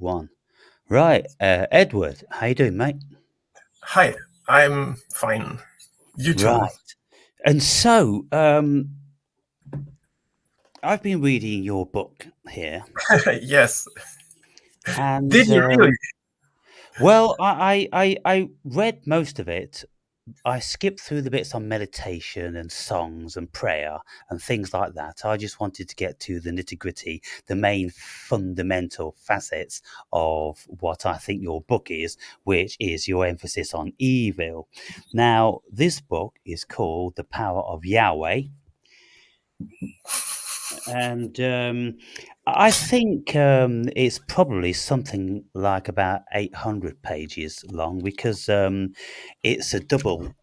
1. Right, Edward, how you doing, mate? Hi, I'm fine. You too. Right. And so, I've been reading your book here, Yes. and Did you really? well, I read most of it. I skipped through the bits on meditation and songs and prayer and things like that. I just wanted to get to the nitty-gritty, the main fundamental facets of what I think your book is, which is your emphasis on evil. Now, this book is called The Power of Yahweh, and I think it's probably something like about 800 pages long because it's a double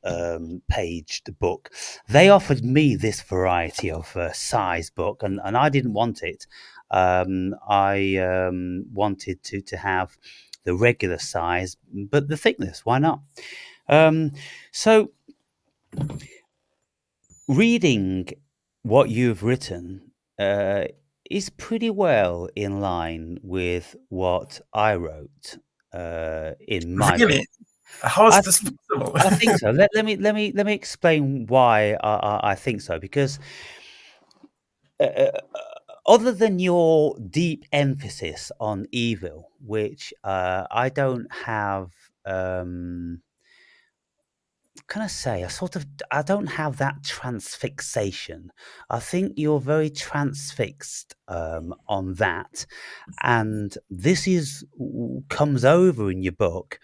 paged book. They offered me this variety of size book, and I didn't want it. I wanted to have the regular size, but the thickness, why not? Um, so, reading what you've written is pretty well in line with what I wrote in my Really? book. How is I this think possible? I think so. Let me explain why I think so. Because other than your deep emphasis on evil, which I don't have. Can I say, I don't have that transfixation. I think you're very transfixed on that, and this is comes over in your book,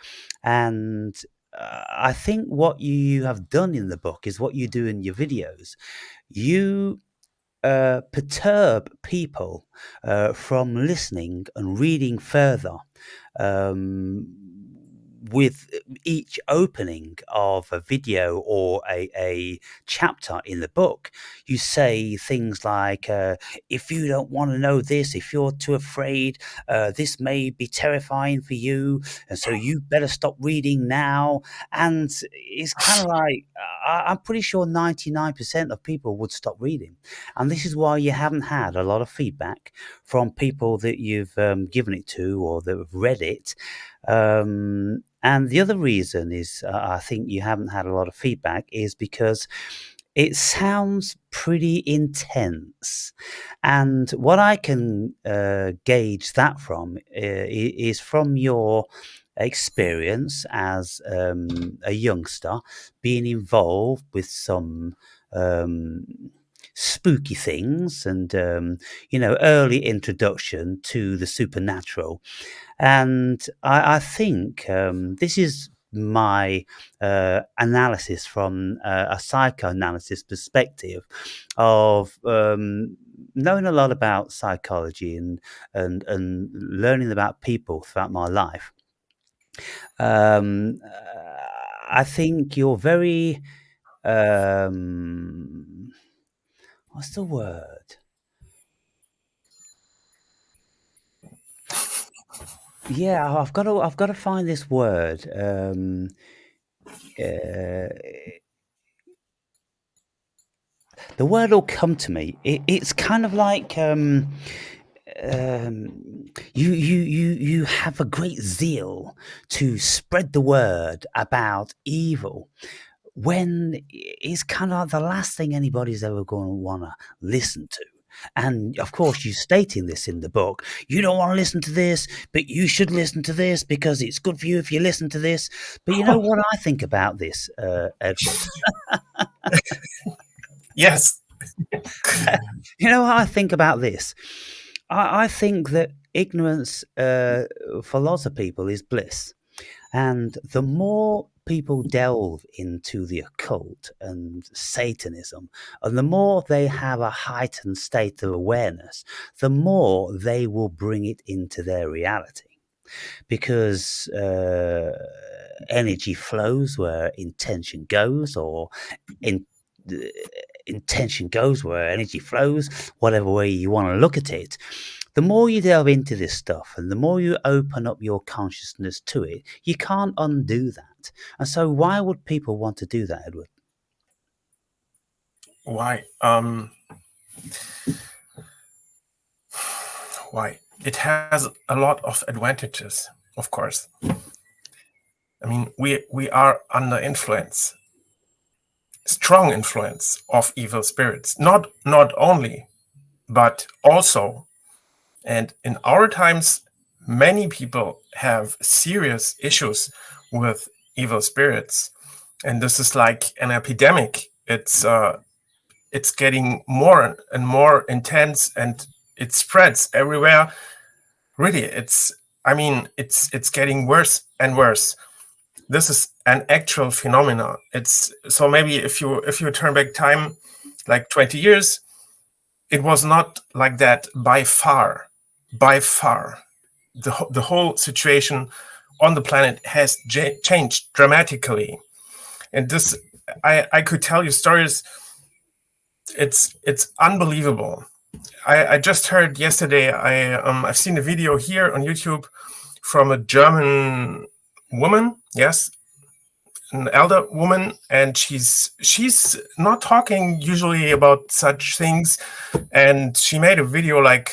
and I think what you have done in the book is what you do in your videos. You perturb people from listening and reading further. Um, with each opening of a video or a chapter in the book, you say things like, if you don't want to know this, if you're too afraid, this may be terrifying for you, and so you better stop reading now. And it's kind of like, I'm pretty sure 99% of people would stop reading. And this is why you haven't had a lot of feedback from people that you've given it to or that have read it. And the other reason is, I think you haven't had a lot of feedback is because it sounds pretty intense. And what I can gauge that from is from your experience as a youngster being involved with some um, spooky things and, early introduction to the supernatural. And I think this is my analysis from a psychoanalysis perspective of knowing a lot about psychology and learning about people throughout my life. Um, I think you're very what's the word? Yeah, I've got to find this word. Uh, the word will come to me. It's kind of like you have a great zeal to spread the word about evil when it's kind of like the last thing anybody's ever going to want to listen to. And of course, you stating this in the book. You don't want to listen to this, but you should listen to this because it's good for you if you listen to this. But you know what I think about this, Edward? Yes. You know what I think about this? I think that ignorance for lots of people is bliss. And the more people delve into the occult and Satanism, and the more they have a heightened state of awareness, the more they will bring it into their reality. Because energy flows where intention goes, or in, intention goes where energy flows, whatever way you want to look at it. The more you delve into this stuff and the more you open up your consciousness to it, you can't undo that. And so, why would people want to do that, Edward? Why? Why? it has a lot of advantages, of course. I mean, we are under influence, strong influence of evil spirits. Not only, but also. And in our times, many people have serious issues with evil spirits, and this is like an epidemic. It's getting more and more intense, and it spreads everywhere. Really, it's getting worse and worse. This is an actual phenomena. It's so maybe if you turn back time like 20 years, it was not like that by far. By far, the whole situation on the planet has changed dramatically, and this I could tell you stories. It's unbelievable. I just heard yesterday. I've seen a video here on YouTube from a German woman. Yes, an elder woman, and she's not talking usually about such things, and she made a video like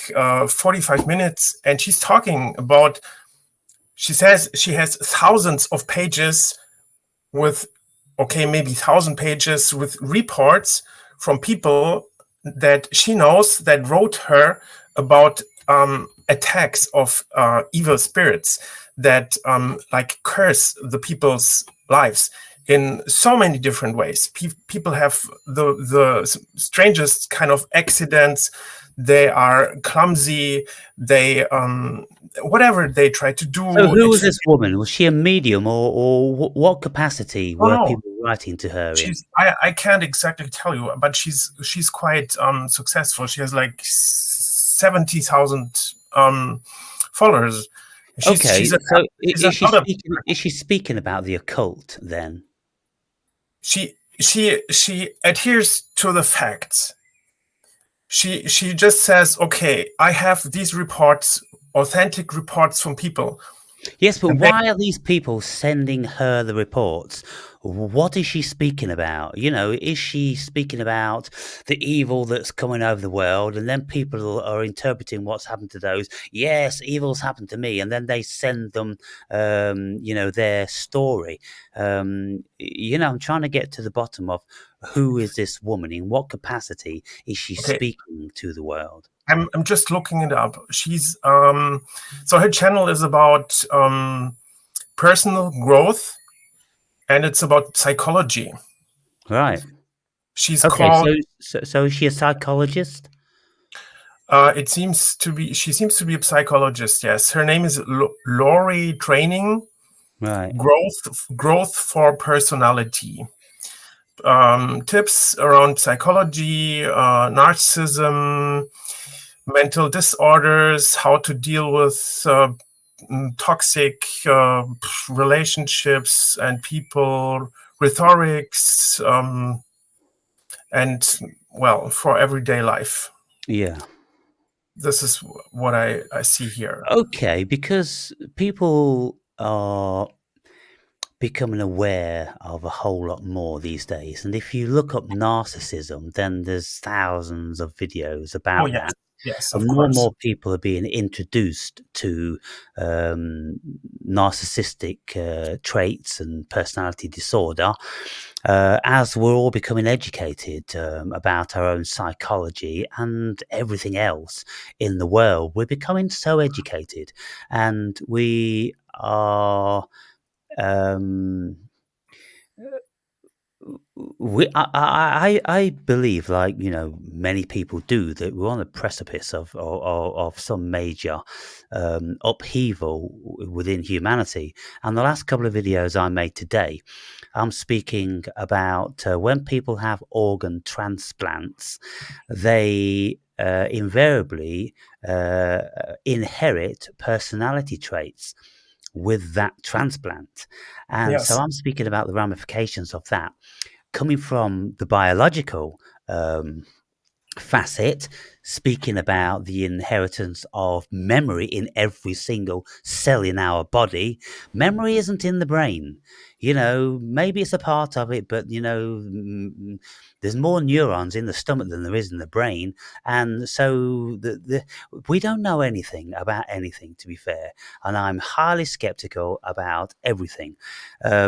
45 minutes, and she's talking about. She says she has thousands of pages with, okay, maybe 1,000 pages with reports from people that she knows that wrote her about attacks of evil spirits that like curse the people's lives in so many different ways. People have the strangest kind of accidents. They are clumsy. They whatever they try to do. So who was this woman? Was she a medium, or what capacity were No, people writing to her in? I can't exactly tell you, but she's quite successful. She has like 70,000 followers. Okay, so She's another. is she speaking about the occult then? She adheres to the facts. She just says, okay, I have these reports, authentic reports from people. Yes, but And why are these people sending her the reports? What is she speaking about? You know, is she speaking about the evil that's coming over the world, and then people are interpreting what's happened to those? Yes, evil's happened to me, and then they send them, you know, their story. You know, I'm trying to get to the bottom of who is this woman? In what capacity is she okay, speaking to the world? I'm just looking it up. She's so her channel is about personal growth, and it's about psychology. Right. She's Okay. called. So is she a psychologist? It seems to be. She seems to be a psychologist. Yes, her name is Lori Training. Right. Growth for personality. Tips around psychology, narcissism, mental disorders, how to deal with toxic relationships and people, rhetorics, and well, for everyday life. Yeah. This is what I see here. Okay, because people are becoming aware of a whole lot more these days. And if you look up narcissism, then there's thousands of videos Oh about yes, that. yes, of And course. more people are being introduced to narcissistic traits and personality disorder as we're all becoming educated about our own psychology and everything else in the world. We're becoming so educated, and we are. Um, I believe, like, you know, many people do, that we're on the precipice of some major upheaval within humanity. And the last couple of videos I made today, I'm speaking about when people have organ transplants, they invariably inherit personality traits with that transplant. And so Yes. I'm speaking about the ramifications of that coming from the biological facet. speaking about the inheritance of memory in every single cell in our body. Memory isn't in the brain. Maybe it's a part of it, but there's more neurons in the stomach than there is in the brain, and so we don't know anything about anything, to be fair. And I'm highly skeptical about everything,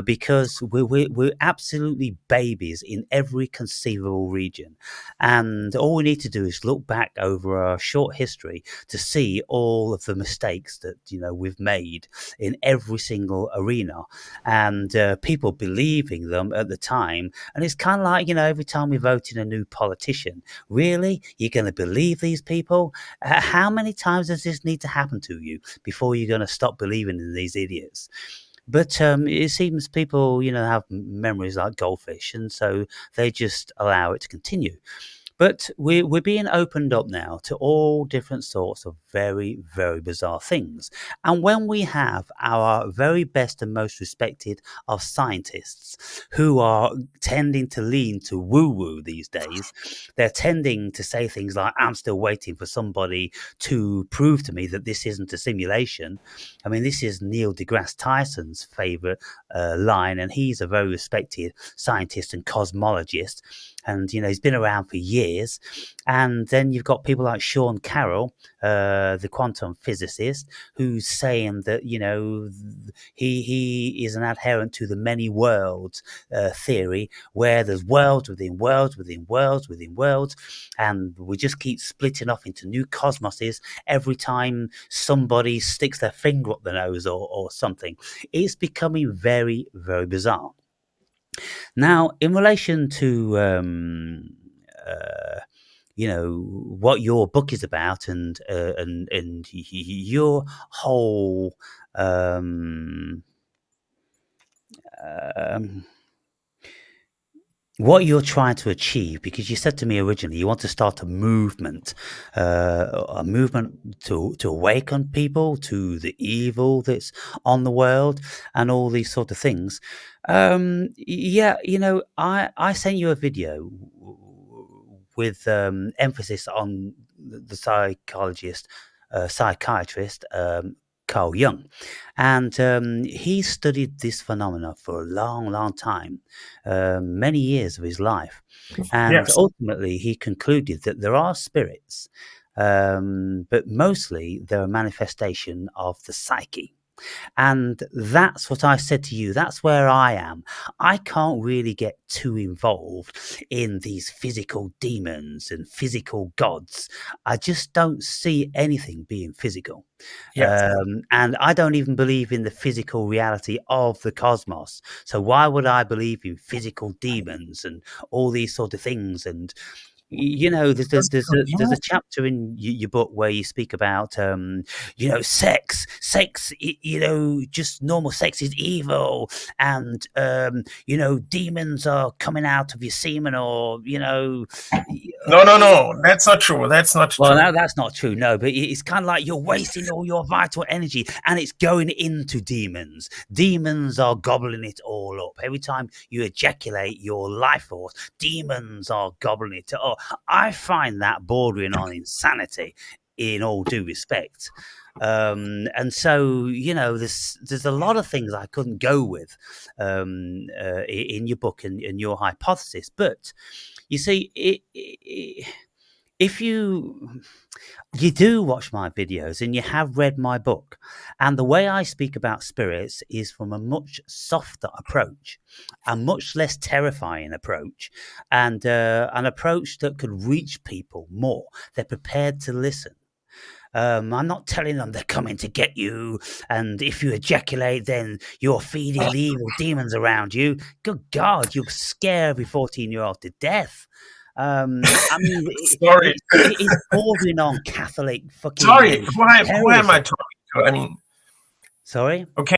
because we're absolutely babies in every conceivable region, and all we need to do is look back over our short history to see all of the mistakes that we've made in every single arena, and people believing them at the time. And it's kind of like, every time we vote in a new politician, really, you're going to believe these people? How many times does this need to happen to you before you're going to stop believing in these idiots? But it seems people, have memories like goldfish, and so they just allow it to continue. But we're being opened up now to all different sorts of very, very bizarre things. And when we have our very best and most respected of scientists who are tending to lean to woo-woo these days, they're tending to say things like, I'm still waiting for somebody to prove to me that this isn't a simulation. I mean, this is Neil deGrasse Tyson's favorite line, and he's a very respected scientist and cosmologist. And, he's been around for years. And then you've got people like Sean Carroll, the quantum physicist, who's saying that, he is an adherent to the many worlds theory, where there's worlds within worlds within worlds within worlds. And we just keep splitting off into new cosmoses every time somebody sticks their finger up their nose or something. It's becoming very, very bizarre. Now, in relation to what your book is about, and your whole what you're trying to achieve, because you said to me originally you want to start a movement to awaken people to the evil that's on the world and all these sort of things. I sent you a video with emphasis on the psychiatrist Carl Jung, and he studied this phenomena for a long, long time, many years of his life, and Yes. ultimately he concluded that there are spirits, but mostly they're a manifestation of the psyche. And that's what I said to you. That's where I am. I can't really get too involved in these physical demons and physical gods. I just don't see anything being physical. Yes. And I don't even believe in the physical reality of the cosmos. So why would I believe in physical demons and all these sort of things? And there's a chapter in your book where you speak about sex, just normal sex is evil, and demons are coming out of your semen, or No, that's not true. That's not well, true. no, that's not true. No, but it's kind of like you're wasting all your vital energy, and it's going into demons. Demons are gobbling it all up. Every time you ejaculate your life force, demons are gobbling it up. I find that bordering on insanity, in all due respect. And so, there's a lot of things I couldn't go with in your book and your hypothesis. But you see, if you do watch my videos and you have read my book, and the way I speak about spirits is from a much softer approach, a much less terrifying approach, and an approach that could reach people more. They're prepared to listen. I'm not telling them they're coming to get you, and if you ejaculate, then you're feeding the evil demons around you. Good God, you'll scare every 14-year-old to death. I mean, Sorry. it's bordering on Catholic fucking. Sorry, who am I talking to? I mean, sorry. Okay.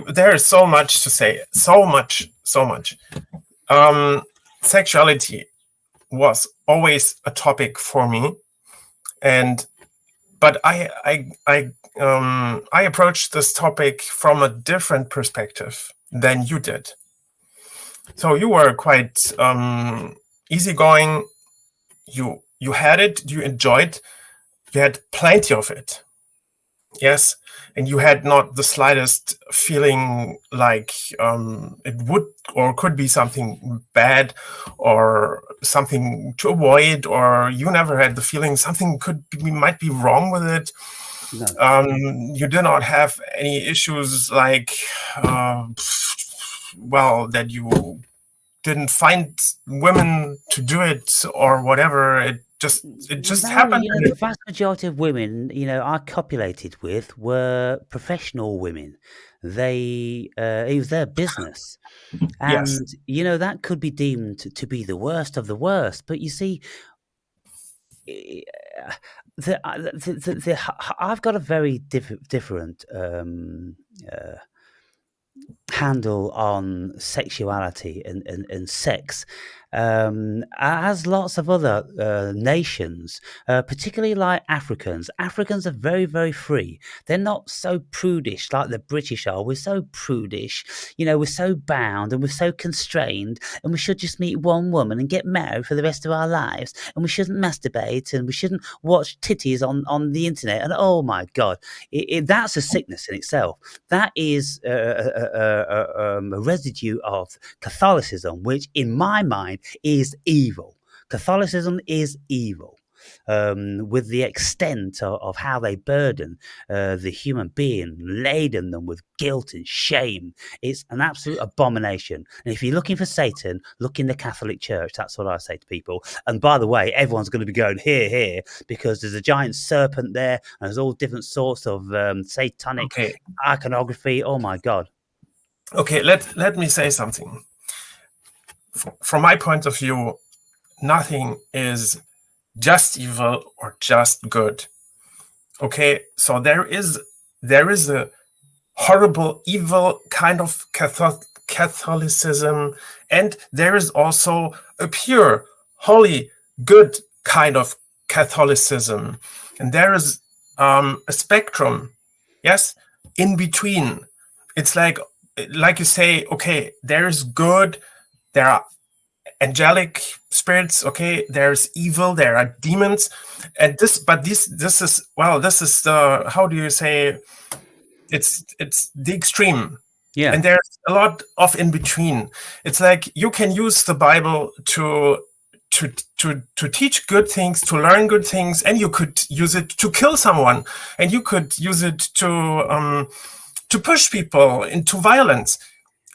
There is so much to say. So much. Sexuality was always a topic for me, but I approached this topic from a different perspective than you did. So you were quite easygoing. You you had it, you enjoyed, you had plenty of it. Yes, and you had not the slightest feeling like it would or could be something bad or something to avoid, or you never had the feeling something might be wrong with it. No. You did not have any issues like, that you didn't find women to do it or whatever. It just No, happened. the vast majority of women, I copulated with were professional women. It was their business. Yes. And, that could be deemed to be the worst of the worst. But you see, I've got a very different handle on sexuality and sex, as lots of other nations, particularly like Africans. Africans are very, very free. They're not so prudish like the British are. We're so prudish, we're so bound and we're so constrained, and we should just meet one woman and get married for the rest of our lives, and we shouldn't masturbate, and we shouldn't watch titties on the internet. And oh my God, that's a sickness in itself. That is a residue of Catholicism, which in my mind is evil. Catholicism is evil. With the extent of how they burden the human being, laden them with guilt and shame. It's an absolute abomination. And if you're looking for Satan, look in the Catholic Church. That's what I say to people. And by the way, everyone's going to be going here, because there's a giant serpent there, and there's all different sorts of satanic iconography. Oh my God. Okay, let me say something. From my point of view, nothing is just evil or just good. Okay, so there is a horrible, evil kind of Catholicism, and there is also a pure, holy, good kind of Catholicism, and there is a spectrum, yes, in between. It's like you say, okay, there is good, there are angelic spirits, okay, there's evil, there are demons, and this is the, how do you say, it's the extreme. Yeah. And there's a lot of in between. It's like you can use the Bible to teach good things, to learn good things, and you could use it to kill someone, and you could use it to push people into violence.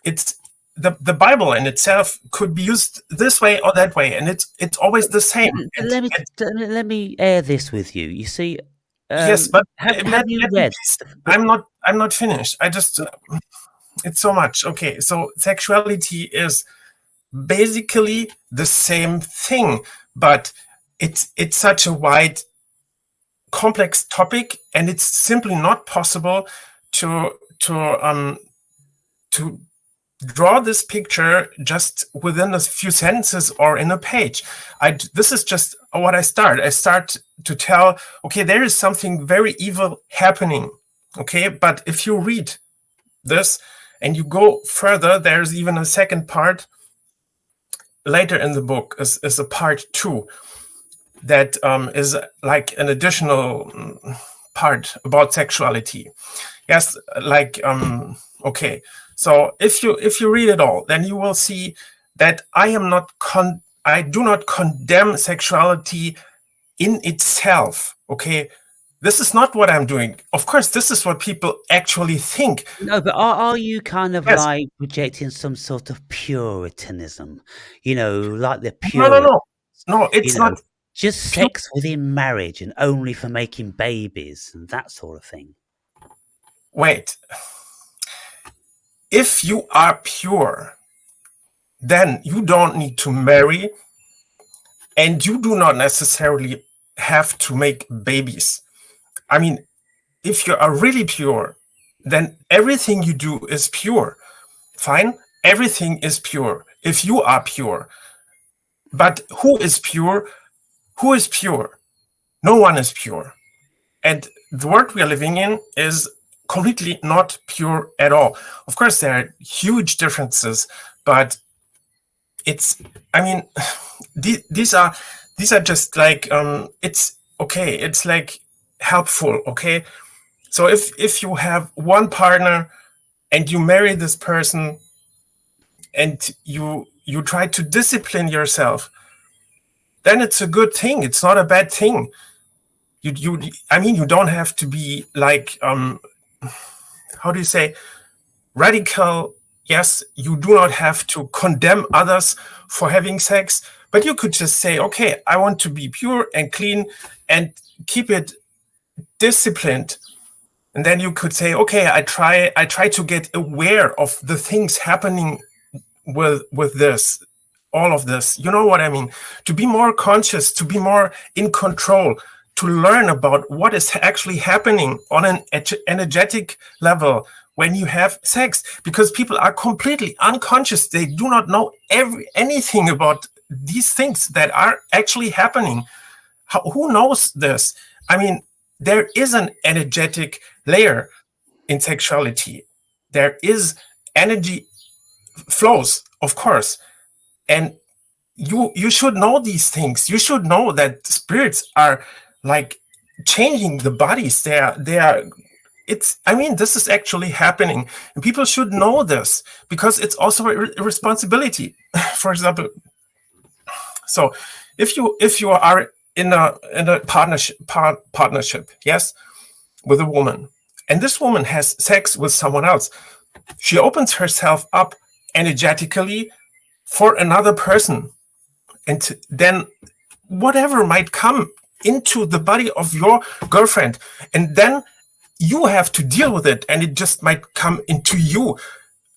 It's the Bible in itself could be used this way or that way, and it's always the same. Let me air this with you. You see, yes, but have you read? I'm not finished. I just it's so much. Okay, so sexuality is basically the same thing, but it's such a wide, complex topic, and it's simply not possible to draw this picture just within a few sentences or in a page. This is just what I start. I start to tell, okay, there is something very evil happening. Okay, but if you read this and you go further, there's even a second part later in the book, is a part 2 that is like an additional part about sexuality. Yes, like okay. So if you read it all, then you will see that I do not condemn sexuality in itself. Okay, this is not what I'm doing. Of course, this is what people actually think. No, but are you kind of Yes. like projecting some sort of puritanism? Like the pure. No, it's not. Just sex within marriage and only for making babies and that sort of thing. Wait. If you are pure, then you don't need to marry, and you do not necessarily have to make babies. I mean, if you are really pure, then everything you do is pure. Fine, everything is pure if you are pure. But who is pure? Who is pure? No one is pure. And the world we are living in is completely not pure at all. Of course, there are huge differences, but these are these are just like it's okay. It's like helpful. Okay, so if you have one partner and you marry this person and you try to discipline yourself, then it's a good thing. It's not a bad thing. You I mean, you don't have to be like how do you say, radical. Yes, you do not have to condemn others for having sex, but you could just say, okay, I want to be pure and clean and keep it disciplined. And then you could say, okay, I try to get aware of the things happening with this, all of this. You know what I mean? To be more conscious, to be more in control, to learn about what is actually happening on an energetic level when you have sex, because people are completely unconscious. They do not know anything about these things that are actually happening. Who knows this? I mean, there is an energetic layer in sexuality. There is energy flows, of course, and you should know these things. You should know that spirits are like changing the bodies. They are it's, I mean, this is actually happening, and people should know this because it's also a responsibility. For example, so if you are in a partnership, yes, with a woman, and this woman has sex with someone else, she opens herself up energetically for another person, and then whatever might come into the body of your girlfriend, and then you have to deal with it, and it just might come into you,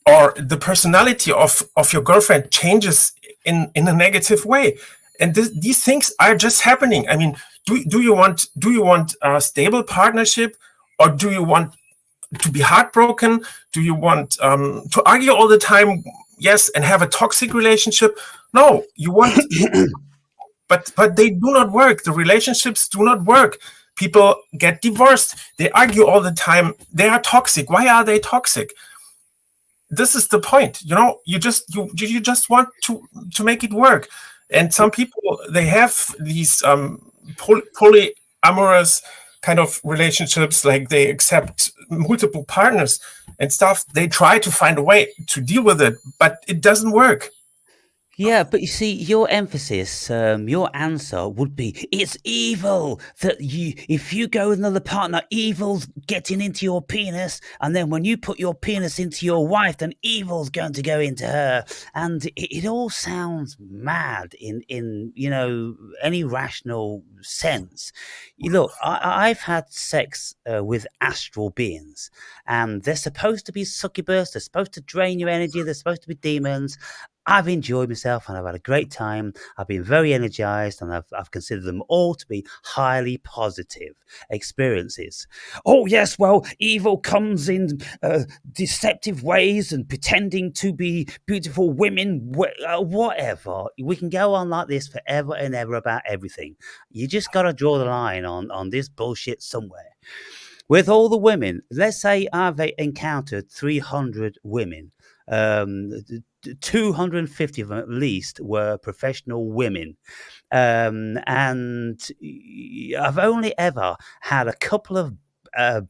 or the personality of your girlfriend changes in a negative way, and these things are just happening. I mean, do you want a stable partnership, or do you want to be heartbroken? Do you want to argue all the time? Yes, and have a toxic relationship? No, but they do not work. The relationships do not work. People get divorced. They argue all the time. They are toxic. Why are they toxic? This is the point. You know, you just want to make it work. And some people, they have these polyamorous kind of relationships, like they accept multiple partners and stuff. They try to find a way to deal with it, but it doesn't work. Yeah, but you see, your emphasis, your answer would be, it's evil that if you go with another partner, evil's getting into your penis, and then when you put your penis into your wife, then evil's going to go into her, and it all sounds mad in any rational sense. Look, I've had sex with astral beings, and they're supposed to be succubus, they're supposed to drain your energy, they're supposed to be demons. I've enjoyed myself and I've had a great time. I've been very energized, and I've considered them all to be highly positive experiences. Oh, yes, well, evil comes in deceptive ways and pretending to be beautiful women, whatever. We can go on like this forever and ever about everything. You just got to draw the line on this bullshit somewhere. With all the women, let's say I've encountered 300 women. 250 of them at least were professional women. And I've only ever had a couple of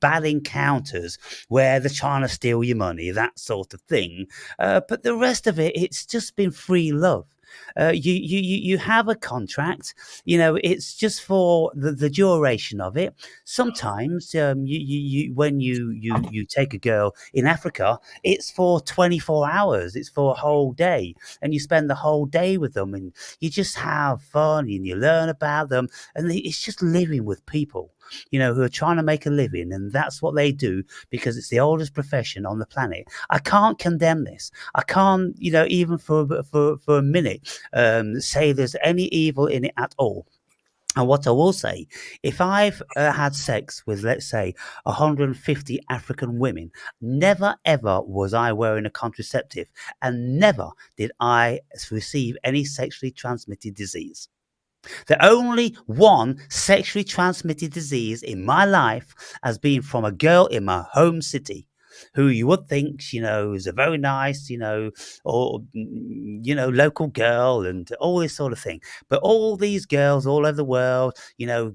bad encounters where they're trying to steal your money, that sort of thing. But the rest of it, it's just been free love. You have a contract, it's just for the duration of it. Sometimes when you take a girl in Africa, it's for 24 hours, it's for a whole day, and you spend the whole day with them, and you just have fun and you learn about them, and it's just living with people who are trying to make a living, and that's what they do because it's the oldest profession on the planet. I can't condemn this. I can't, even for a minute, say there's any evil in it at all. And what I will say, if I've had sex with, let's say, 150 African women, never ever was I wearing a contraceptive, and never did I receive any sexually transmitted disease. The only one sexually transmitted disease in my life has been from a girl in my home city. who you would think, is a very nice, or, local girl and all this sort of thing. But all these girls all over the world,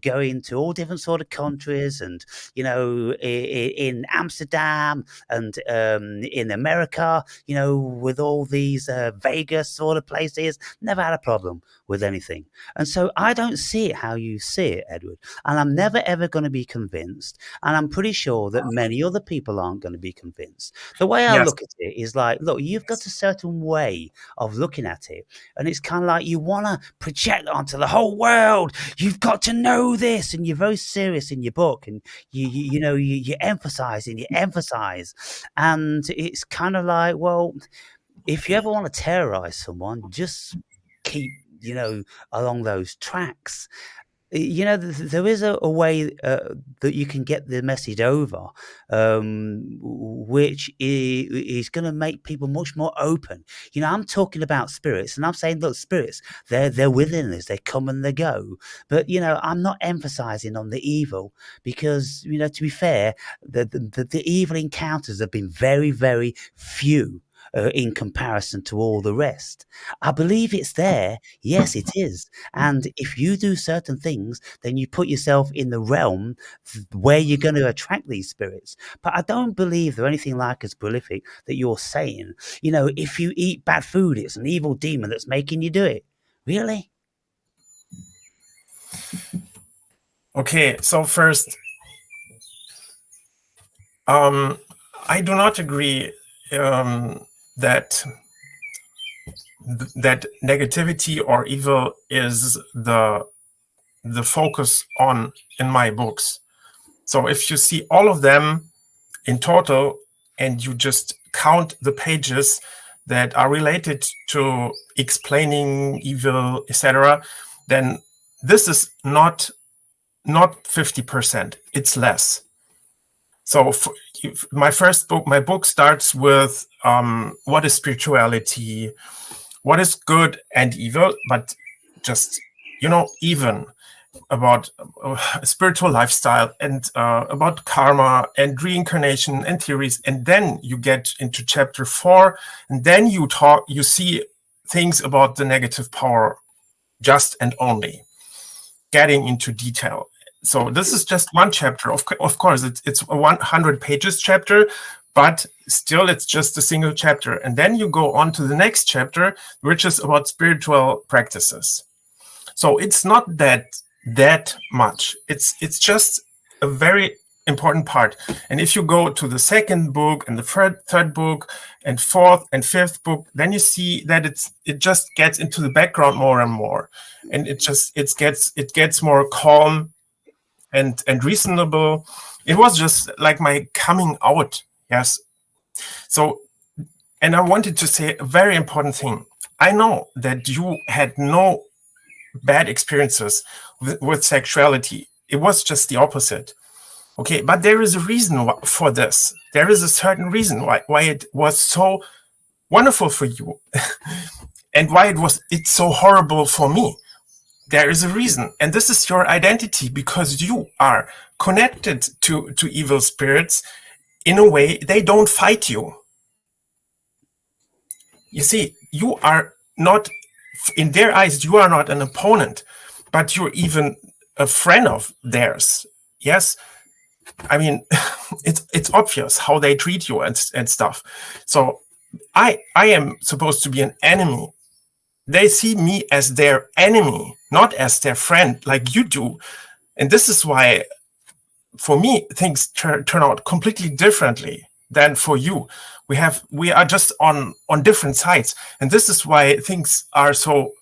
going to all different sort of countries and, in Amsterdam and in America, with all these Vegas sort of places, never had a problem with anything. And so I don't see it how you see it, Edward. And I'm never ever going to be convinced. And I'm pretty sure that many other people aren't going to be convinced. The way I Yes. look at it is like, look, you've got a certain way of looking at it. And it's kind of like you want to project onto the whole world. You've got to know this. And you're very serious in your book. And you emphasize and you emphasize. And it's kind of like, well, if you ever want to terrorize someone, just keep, along those tracks. There is a way that you can get the message over, which is going to make people much more open. I'm talking about spirits, and I'm saying, look, spirits, they're within us. They come and they go. But I'm not emphasizing on the evil because to be fair, the evil encounters have been very, very few. In comparison to all the rest. I believe it's there. Yes, it is. And if you do certain things, then you put yourself in the realm where you're going to attract these spirits. But I don't believe they're anything like as prolific that you're saying. If you eat bad food, it's an evil demon that's making you do it. Really? Okay, so first, I do not agree that negativity or evil is the focus in my books. So if you see all of them in total and you just count the pages that are related to explaining evil, etc., then this is not 50%, it's less. So my book starts with what is spirituality, what is good and evil, but just, even about spiritual lifestyle and about karma and reincarnation and theories. And then you get into chapter 4, and then you see things about the negative power, just and only, getting into detail. So this is just one chapter. Of course, it's a 100 pages chapter, but still it's just a single chapter. And then you go on to the next chapter, which is about spiritual practices. So it's not that much. It's just a very important part. And if you go to the second book and the third book and fourth and fifth book, then you see that it just gets into the background more and more. And it gets more calm and reasonable. It was just like my coming out. Yes. So, and I wanted to say a very important thing. I know that you had no bad experiences with sexuality. It was just the opposite. Okay, but there is a reason for this. There is a certain reason why it was so wonderful for you and why it's so horrible for me. There is a reason, and this is your identity, because you are connected to evil spirits in a way they don't fight you. You see, you are not, in their eyes, you are not an opponent, but you're even a friend of theirs. Yes, I mean, it's obvious how they treat you and stuff. So I am supposed to be an enemy. They see me as their enemy, not as their friend like you do. And this is why, for me, things turn out completely differently than for you. We are just on different sides. And this is why things are so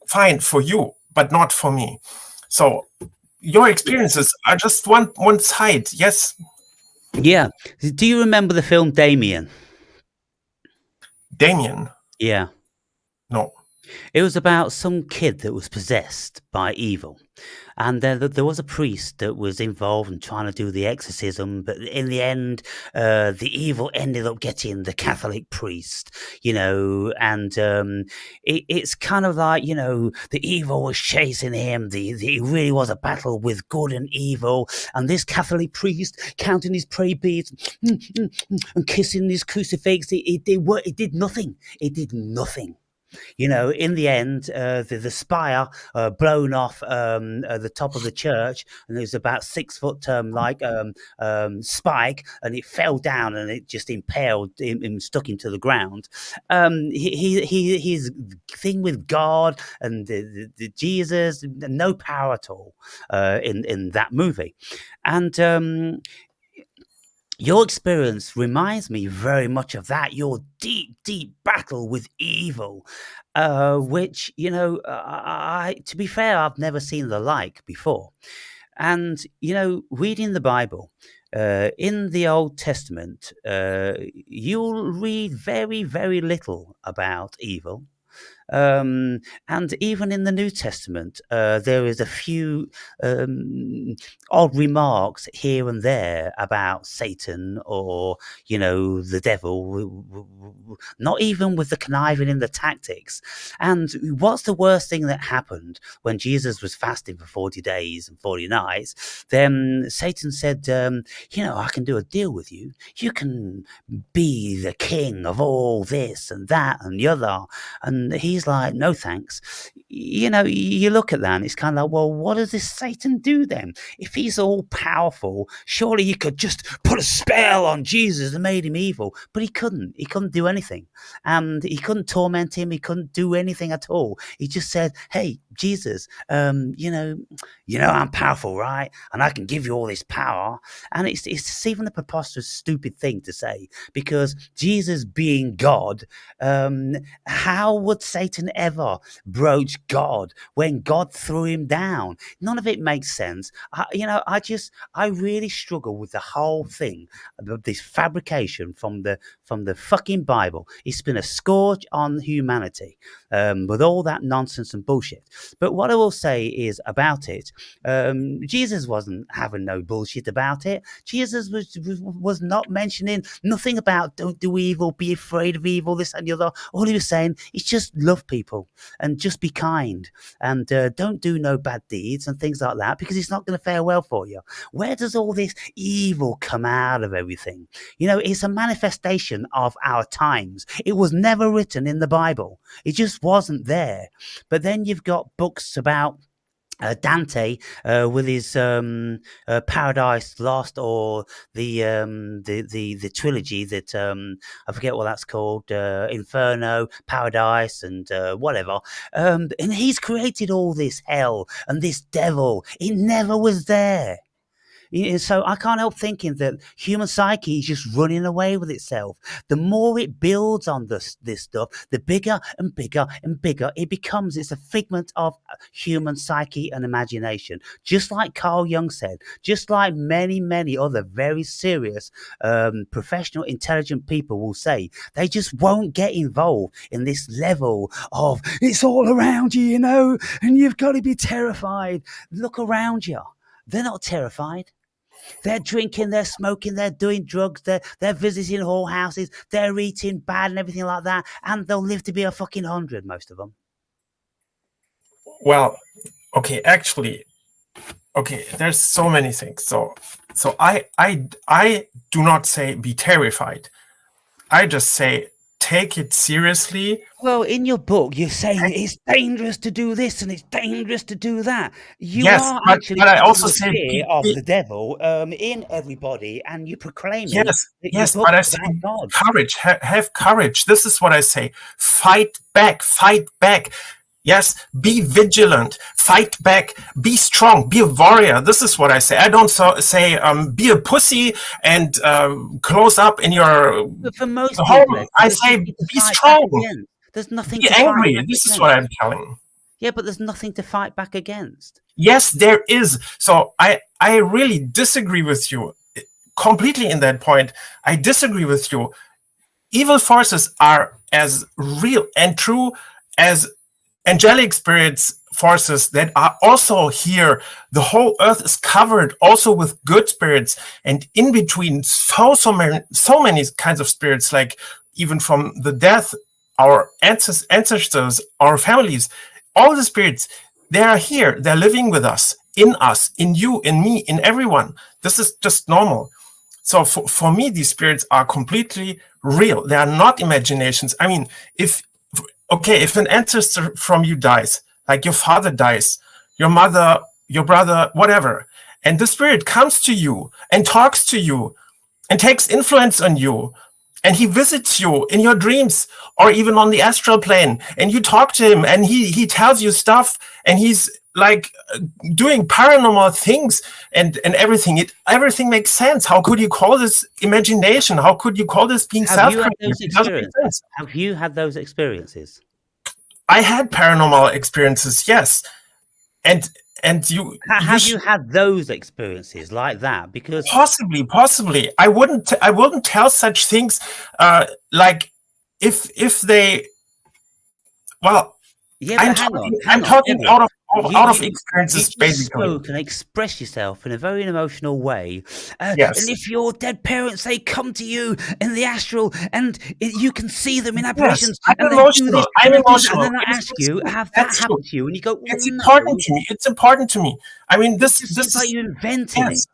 fine for you, but not for me. So your experiences are just one side. Yes. Yeah. Do you remember the film Damien? Damien? Yeah. No. It was about some kid that was possessed by evil. And there was a priest that was involved in trying to do the exorcism, but in the end, the evil ended up getting the Catholic priest, and it's kind of like, the evil was chasing him. It really was a battle with good and evil, and this Catholic priest counting his prayer beads and kissing his crucifix, it did nothing. It did nothing. In the end, the spire blown off the top of the church, and it was about 6 foot spike, and it fell down and it just impaled him, stuck him to the ground. His thing with God and the Jesus, no power at all in that movie, and your experience reminds me very much of that, your deep, deep battle with evil, which, to be fair, I've never seen the like before. And, reading the Bible, in the Old Testament, you'll read very, very little about evil. And even in the New Testament, there is a few odd remarks here and there about Satan or, the devil, not even with the conniving in the tactics. And what's the worst thing that happened when Jesus was fasting for 40 days and 40 nights? Then Satan said, I can do a deal with you. You can be the king of all this and that and the other. And he's like, no thanks. You look at that and it's kind of like, well, what does this Satan do then? If he's all powerful, surely he could just put a spell on Jesus and made him evil. But he couldn't. He couldn't do anything. And he couldn't torment him. He couldn't do anything at all. He just said, hey, Jesus, I'm powerful, right? And I can give you all this power. And it's even a preposterous, stupid thing to say, because Jesus being God, how would Satan ever broach God when God threw him down? None of it makes sense. I really struggle with the whole thing, this fabrication from the fucking Bible. It's been a scourge on humanity, with all that nonsense and bullshit. But what I will say is about it, Jesus wasn't having no bullshit about it. Jesus was not mentioning nothing about don't do evil, be afraid of evil, this and the other. All he was saying is just love people and just be kind and don't do no bad deeds and things like that, because it's not going to fare well for you. Where does all this evil come out of everything? It's a manifestation of our times. It was never written in the Bible. It just wasn't there. But then you've got books about Dante with his Paradise Lost, or the trilogy that I forget what that's called, Inferno, Paradise, and whatever. And he's created all this hell and this devil. It never was there. So I can't help thinking that human psyche is just running away with itself. The more it builds on this stuff, the bigger and bigger and bigger it becomes. It's a figment of human psyche and imagination. Just like Carl Jung said, just like many, many other very serious, professional, intelligent people will say, they just won't get involved in this level of it's all around you, and you've got to be terrified. Look around you. They're not terrified. They're drinking, they're smoking, they're doing drugs, they're visiting whorehouses, they're eating bad and everything like that, and they'll live to be a fucking 100, most of them. Well, okay, actually, there's so many things. So I do not say be terrified. I just say take it seriously. Well, in your book, you're saying it's dangerous to do this and it's dangerous to do that. You Yes, are but actually I also the say fear of the devil in everybody, and you're proclaiming yes, that your book but I is say about God. courage. Have courage. This is what I say. Fight back. Fight back. Yes, be vigilant, fight back, be strong, be a warrior. This is what I say. I don't say be a pussy and close up in your But for most home. people, I say be strong, there's nothing be to fight angry. back This is against. what I'm telling. Yeah, but there's nothing to fight back against. Yes, there is. So I really disagree with you completely in that point. I disagree with you. Evil forces are as real and true as angelic spirits, forces that are also here. The whole earth is covered also with good spirits, and in between so many kinds of spirits, like even from the death, our ancestors, our families, all the spirits, they are here. They're living with us, in you, in me, in everyone. This is just normal. So for me, these spirits are completely real. They are not imaginations. I mean, if an ancestor from you dies, like your father dies, your mother, your brother, whatever, and the spirit comes to you and talks to you and takes influence on you, and he visits you in your dreams or even on the astral plane, and you talk to him and he tells you stuff, and he's like doing paranormal things and everything. Everything makes sense. How could you call this imagination? How could you call this being self-creative? It doesn't make sense. Have you had those experiences? I had paranormal experiences, yes, and you Have you had those experiences like that? Because possibly, I wouldn't tell such things, like if they, well, yeah, I'm but hang on, talking out of you experiences, just basically. spoke and expressed yourself in a very emotional way. Yes. And if your dead parents, they come to you in the astral and you can see them in apparitions, Yes, and I'm they do this, emotional. I'm and emotional. then I ask you, have that That's true. happened to you? And you go, well, It's no. important to me. It's important to me. I mean, It this just seems like is, you're inventing yes.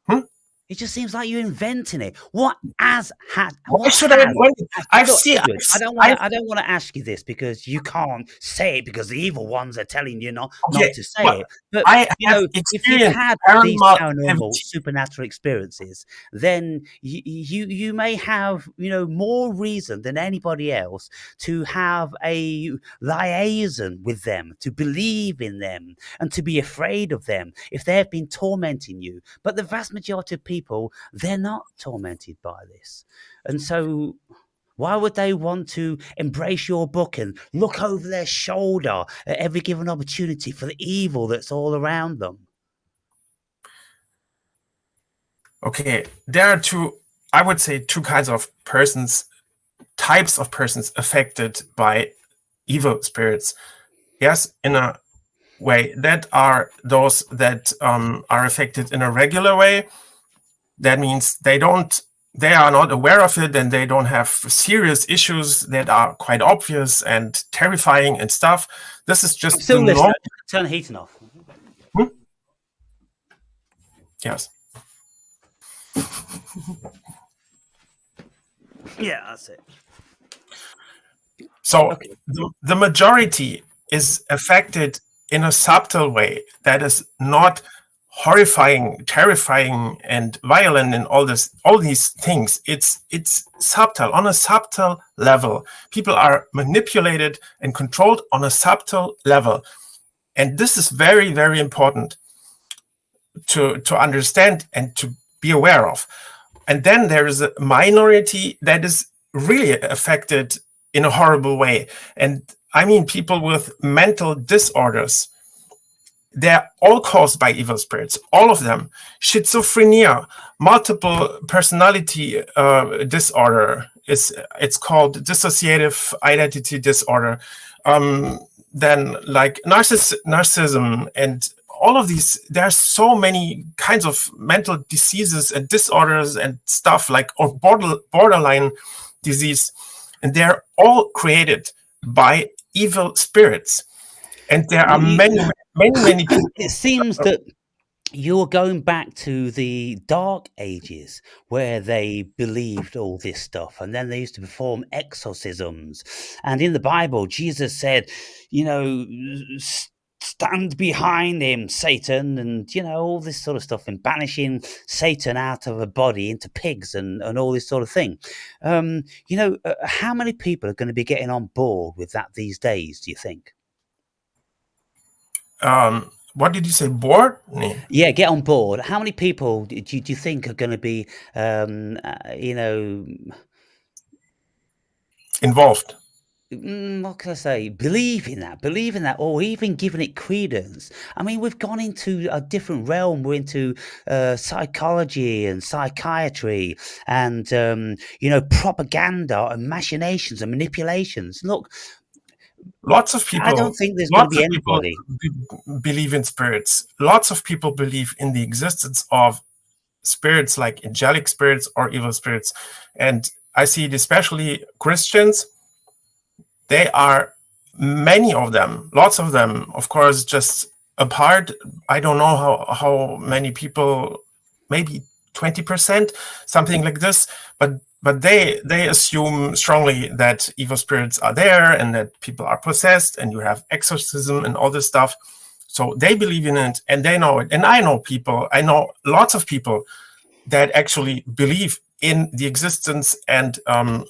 it. It just seems like you're inventing it. What has had? Why What should I has? invent it? I've Look, seen. Edward, I don't want to ask you this because you can't say it because the evil ones are telling you not Okay, to say well, it. But I you have know, if you've experienced had these paranormal paranormal, activity. supernatural experiences, then you may have more reason than anybody else to have a liaison with them, to believe in them, and to be afraid of them if they have been tormenting you. But the vast majority of people, they're not tormented by this. And so why would they want to embrace your book and look over their shoulder at every given opportunity for the evil that's all around them? Okay, there are I would say two kinds of types of persons affected by evil spirits. Yes, in a way, that are those that are affected in a regular way. That means they are not aware of it, and they don't have serious issues that are quite obvious and terrifying and stuff. This is just the norm. Turn the heating off. Yes. Yeah, that's it. So the majority is affected in a subtle way that is not horrifying, terrifying, and violent, and all these things. It's subtle, on a subtle level. People are manipulated and controlled on a subtle level, and this is very, very important to understand and to be aware of. And then there is a minority that is really affected in a horrible way, and I mean people with mental disorders. They're all caused by evil spirits, all of them. Schizophrenia, multiple personality disorder, it's called dissociative identity disorder. Then like narcissism, and all of these. There are so many kinds of mental diseases and disorders and stuff, like, or borderline disease, and they're all created by evil spirits. And there are many people. It seems that you're going back to the dark ages where they believed all this stuff, and then they used to perform exorcisms. And in the Bible, Jesus said, stand behind him, Satan, and all this sort of stuff, and banishing Satan out of a body into pigs and all this sort of thing. How many people are going to be getting on board with that these days, do you think? What did you say? Bored? Yeah, get on board. How many people do you think are going to be, involved? What can I say? Believe in that, or even giving it credence. I mean, we've gone into a different realm. We're into psychology and psychiatry and, propaganda and machinations and manipulations. Look, Lots of I don't people, think there's going to lots be of people anybody. believe in spirits. Lots of people believe in the existence of spirits, like angelic spirits or evil spirits. And I see it, especially Christians, they are, many of them, lots of them, of course, just apart. I don't know how many people, maybe 20%, something like this, but they assume strongly that evil spirits are there and that people are possessed and you have exorcism and all this stuff. So they believe in it and they know it. And I know lots of people that actually believe in the existence and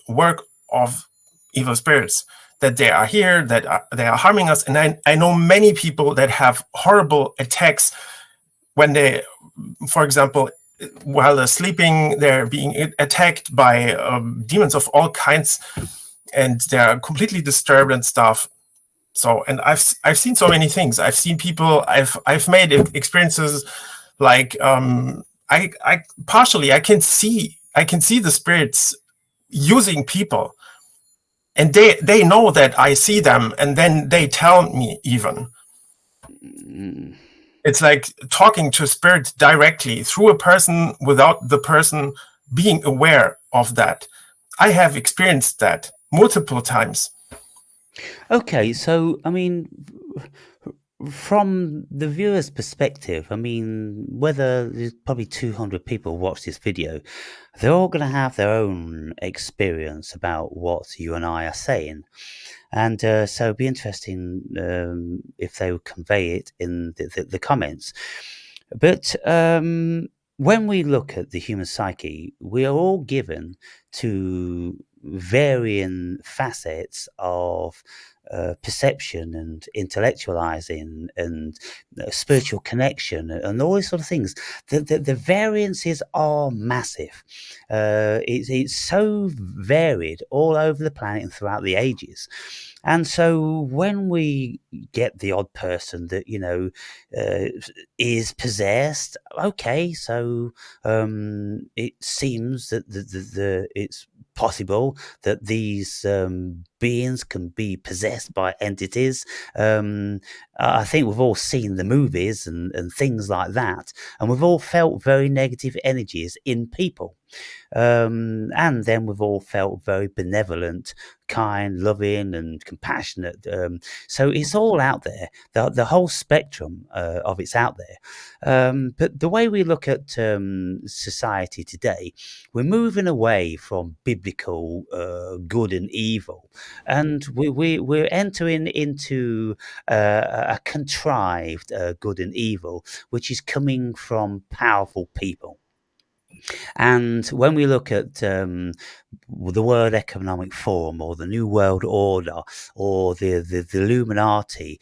work of evil spirits, that they are here, that they are harming us. And I know many people that have horrible attacks when they, for example, while they're sleeping, they're being attacked by demons of all kinds, and they're completely disturbed and stuff. So, and I've seen so many things. I've seen people. I've made experiences like I partially I can see the spirits using people, and they know that I see them, and then they tell me even. Mm. It's like talking to a spirit directly through a person without the person being aware of that. I have experienced that multiple times. Okay, so I mean, from the viewer's perspective, I mean, whether there's probably 200 people watch this video, they're all going to have their own experience about what you and I are saying. And so it'd be interesting if they would convey it in the comments. But when we look at the human psyche, we are all given to varying facets of perception and intellectualizing and spiritual connection and all these sort of things. The variances are massive. It's so varied all over the planet and throughout the ages. And so when we get the odd person that, is possessed, okay, so it seems that it's possible that these beings can be possessed by entities. I think we've all seen the movies and things like that, and we've all felt very negative energies in people. And then we've all felt very benevolent, kind, loving, and compassionate. So it's all out there. The whole spectrum of it's out there. But the way we look at society today, we're moving away from biblical good and evil, and we're entering into a contrived good and evil, which is coming from powerful people. And when we look at the World Economic Forum or the New World Order or the Illuminati,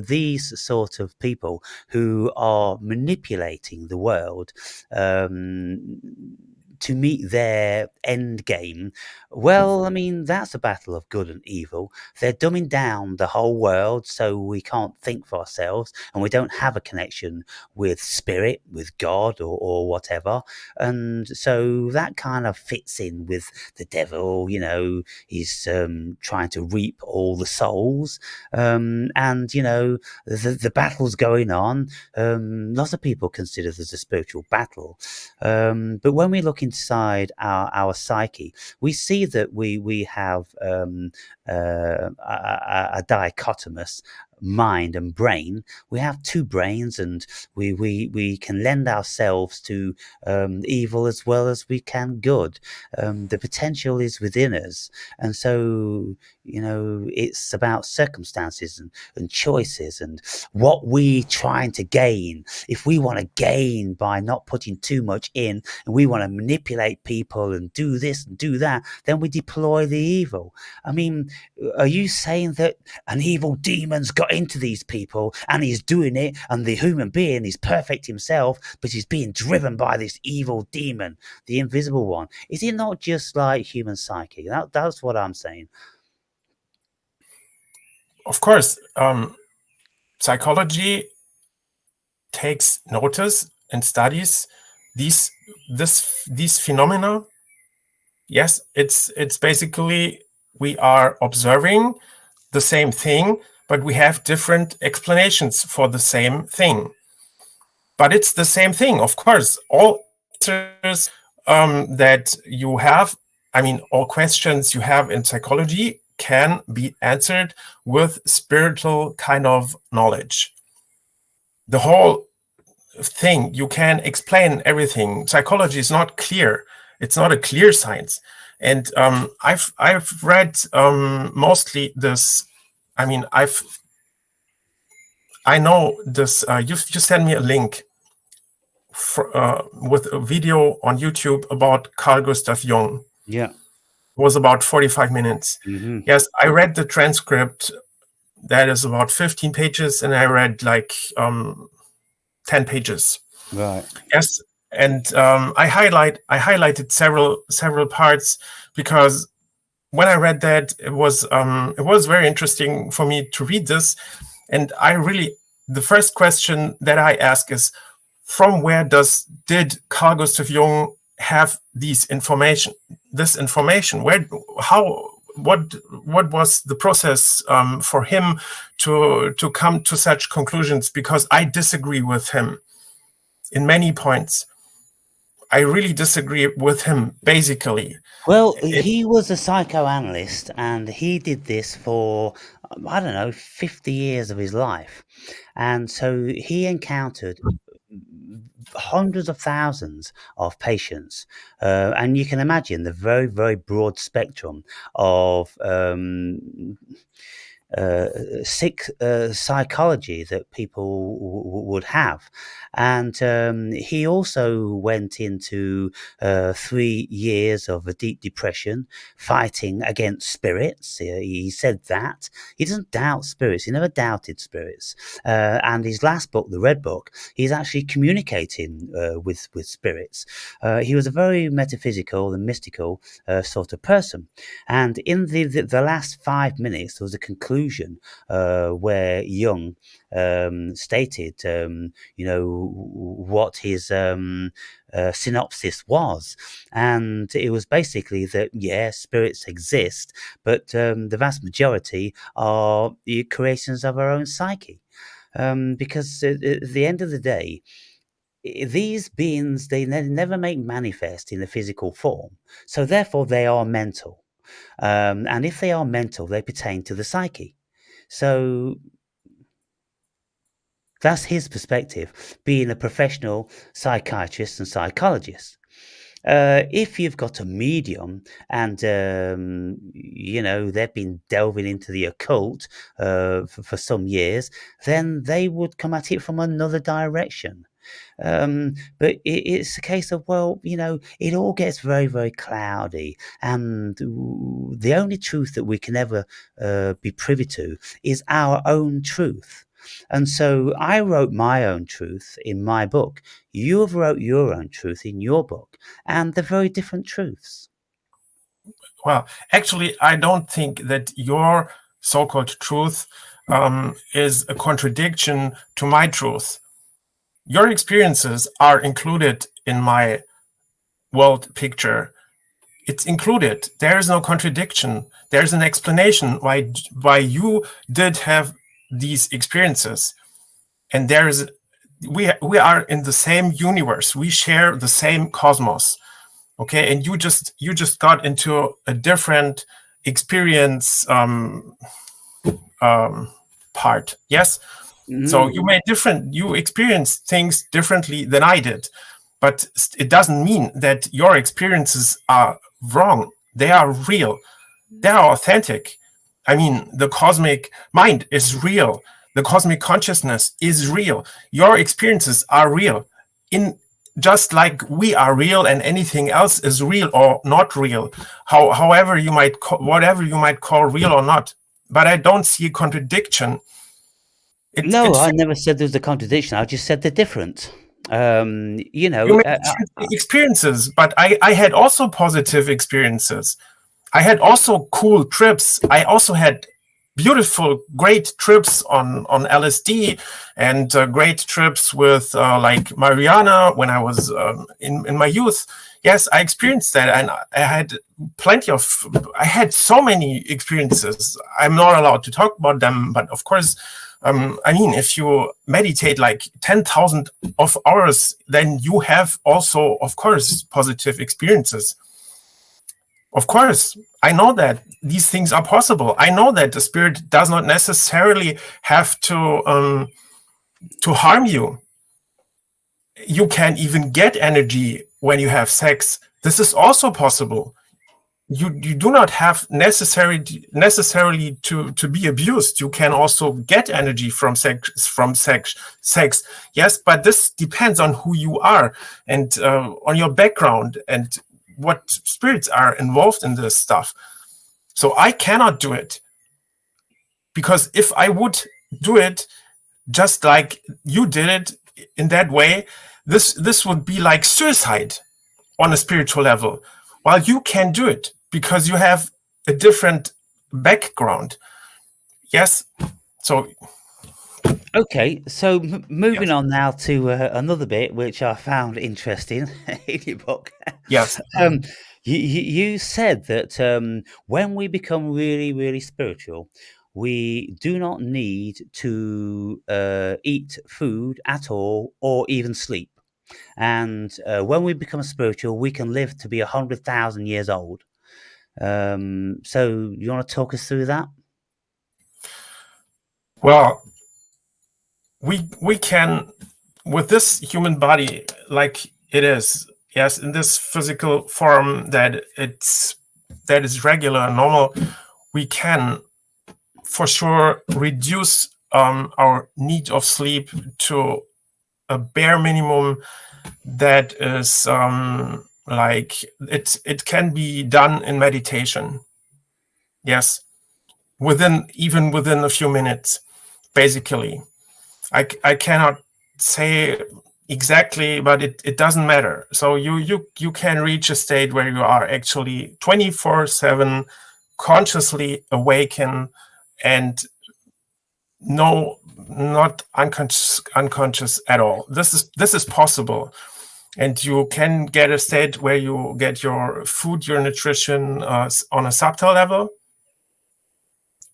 these sort of people who are manipulating the world to meet their end game, well, I mean, that's a battle of good and evil. They're dumbing down the whole world so we can't think for ourselves and we don't have a connection with spirit, with God, or whatever. And so that kind of fits in with the devil, he's trying to reap all the souls. And, the battle's going on. Lots of people consider there's a spiritual battle. But when we look inside our psyche, we see that we have a dichotomous mind and brain. We have two brains, and we can lend ourselves to evil as well as we can good. The potential is within us, and so it's about circumstances and choices and what we trying to gain. If we want to gain by not putting too much in, and we want to manipulate people and do this and do that, then we deploy the evil. I mean, are you saying that an evil demon's got into these people and he's doing it, and the human being is perfect himself, but he's being driven by this evil demon, the invisible one? Is it not just like human psyche? That's what I'm saying. Of course, psychology takes notice and studies these phenomena. Yes, it's basically we are observing the same thing, but we have different explanations for the same thing. But it's the same thing, of course. All answers that you have, I mean, all questions you have in psychology can be answered with spiritual kind of knowledge. The whole thing, you can explain everything. Psychology is not clear. It's not a clear science. And I've read mostly this. I mean, I know this. You sent me a link with a video on YouTube about Carl Gustav Jung. Yeah. It was about 45 minutes. Mm-hmm. Yes, I read the transcript. That is about 15 pages, and I read like 10 pages. Right. Yes, and I highlighted several parts because when I read that, it was very interesting for me to read this, and the first question that I ask is, from where did Carl Gustav Jung have this information? What was the process for him to come to such conclusions? Because I disagree with him in many points. I really disagree with him, basically. Well, he was a psychoanalyst, and he did this for, I don't know, 50 years of his life. And so he encountered hundreds of thousands of patients, and you can imagine the very, very broad spectrum of sick psychology that people would have. And he also went into 3 years of a deep depression, fighting against spirits. He said that. He doesn't doubt spirits. He never doubted spirits. And his last book, The Red Book, he's actually communicating with spirits. He was a very metaphysical and mystical sort of person. And in the last 5 minutes, there was a conclusion where Jung stated, what his synopsis was, and it was basically that spirits exist, but the vast majority are the creations of our own psyche, because at the end of the day, these beings, they never make manifest in a physical form, so therefore they are mental. And if they are mental, they pertain to the psyche. So that's his perspective, being a professional psychiatrist and psychologist. If you've got a medium and, they've been delving into the occult for some years, then they would come at it from another direction. But it's a case of, it all gets very, very cloudy, and the only truth that we can ever be privy to is our own truth. And so I wrote my own truth in my book. You have wrote your own truth in your book, and they're very different truths. Well, actually, I don't think that your so-called truth is a contradiction to my truth. Your experiences are included in my world picture. It's included. There is no contradiction. There's an explanation why you did have these experiences. And we are in the same universe. We share the same cosmos. Okay, and you just got into a different experience part. Yes. So you experience things differently than I did, but it doesn't mean that your experiences are wrong. They are real. They are authentic. I mean, the cosmic mind is real. The cosmic consciousness is real. Your experiences are real. Just like we are real and anything else is real or not real. Whatever you might call real or not. But I don't see a contradiction. I never said there was a contradiction. I just said they're different. You made experiences, but I had also positive experiences. I had also cool trips. I also had beautiful, great trips on LSD and great trips with like marijuana when I was in my youth. Yes, I experienced that, and I had so many experiences. I'm not allowed to talk about them, but of course, I mean, if you meditate like 10,000 of hours, then you have also, of course, positive experiences. Of course, I know that these things are possible. I know that the spirit does not necessarily have to harm you. You can even get energy when you have sex. This is also possible. You do not have necessarily to be abused. You can also get energy from sex. Yes, but this depends on who you are and on your background and what spirits are involved in this stuff. So I cannot do it, because if I would do it just like you did it in that way, this would be like suicide on a spiritual level. While you can do it because you have a different background. Yes. So Okay, so moving yes. on now to another bit which I found interesting in your book. Yes. You said that when we become really, really spiritual, we do not need to eat food at all or even sleep. And when we become spiritual, we can live to be 100,000 years old. So you want to talk us through that? Well, we can, with this human body like it is, yes, in this physical form that is regular and normal, we can for sure reduce our need of sleep to a bare minimum that is like it can be done in meditation. Yes, within a few minutes, basically. I cannot say exactly, but it doesn't matter. So you can reach a state where you are actually 24/7 consciously awaken and not unconscious at all. This is possible. And you can get a state where you get your food, your nutrition on a subtle level.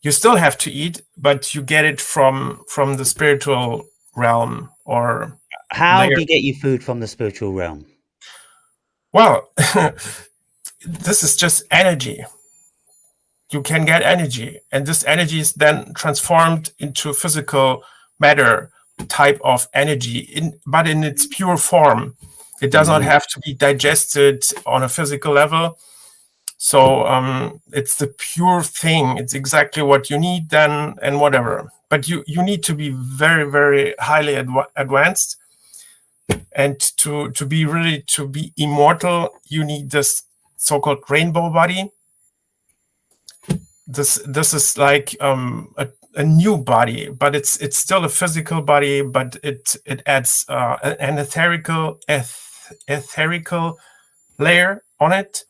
You still have to eat, but you get it from the spiritual realm or How layer. do you get your food from the spiritual realm? Well, this is just energy. You can get energy, and this energy is then transformed into physical matter type of energy, but in its pure form. It does not have to be digested on a physical level. So it's the pure thing. It's exactly what you need then, and whatever. But you need to be very, very highly advanced, and to be immortal, you need this so-called rainbow body. This is like a new body, but it's still a physical body, but it adds an etherical layer on it.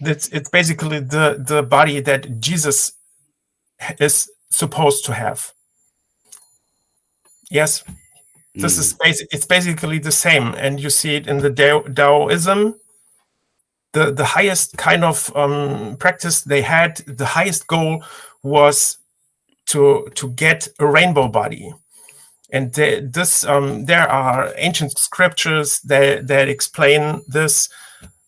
It's basically the body that Jesus is supposed to have. Yes, this is it's basically the same, and you see it in the Taoism. The highest kind of practice they had, the highest goal was to get a rainbow body. And there are ancient scriptures that explain this.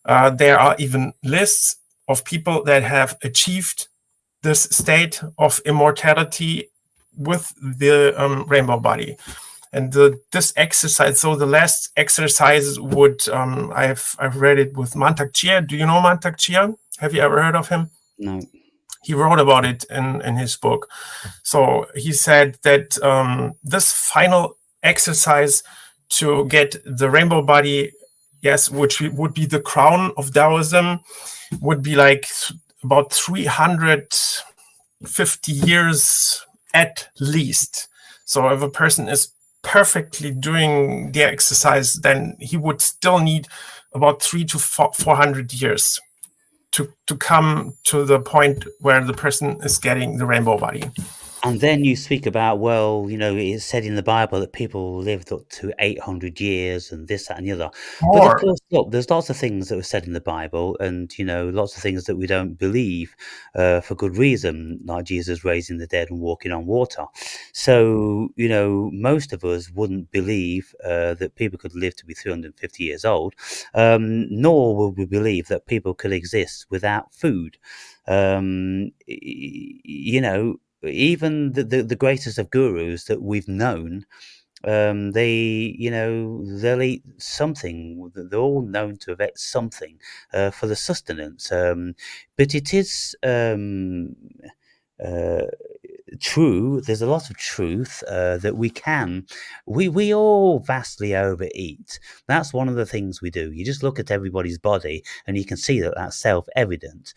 There are even lists of people that have achieved this state of immortality with the rainbow body. And this exercise, so the last exercise would, I've read it with Mantak Chia. Do you know Mantak Chia? Have you ever heard of him? No. He wrote about it in his book. So he said that this final exercise to get the rainbow body, yes, which would be the crown of Taoism, would be like about 350 years at least. So if a person is perfectly doing the exercise, then he would still need about 300 to 400 years to come to the point where the person is getting the rainbow body. And then you speak about, well, it's said in the Bible that people lived up to 800 years and this, that, and the other. But of Or course, look, there's lots of things that were said in the Bible, and lots of things that we don't believe for good reason, like Jesus raising the dead and walking on water. So, most of us wouldn't believe that people could live to be 350 years old, nor would we believe that people could exist without food. Even the greatest of gurus that we've known, they'll eat something. They're all known to have ate something for the sustenance. But it is uh, true. There's a lot of truth that we all vastly overeat. That's one of the things we do. You just look at everybody's body and you can see that that's self-evident.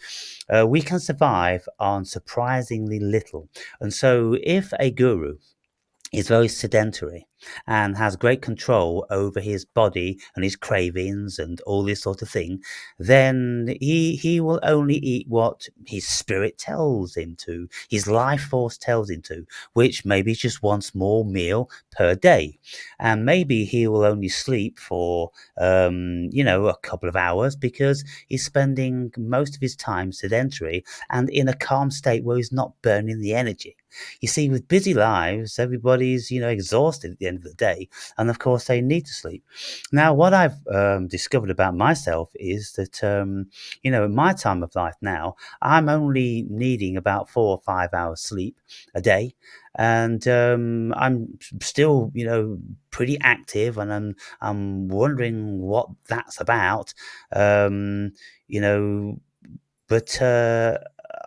We can survive on surprisingly little. And so if a guru is very sedentary and has great control over his body and his cravings and all this sort of thing, then he will only eat what his spirit tells him to, his life force tells him to, which maybe is just one small meal per day. And maybe he will only sleep for a couple of hours because he's spending most of his time sedentary and in a calm state where he's not burning the energy. You see, with busy lives, everybody's, exhausted at the end of the day. And of course, they need to sleep. Now, what I've discovered about myself is that, in my time of life now, I'm only needing about 4 or 5 hours sleep a day. And I'm still, pretty active, and I'm wondering what that's about. Um, you know, but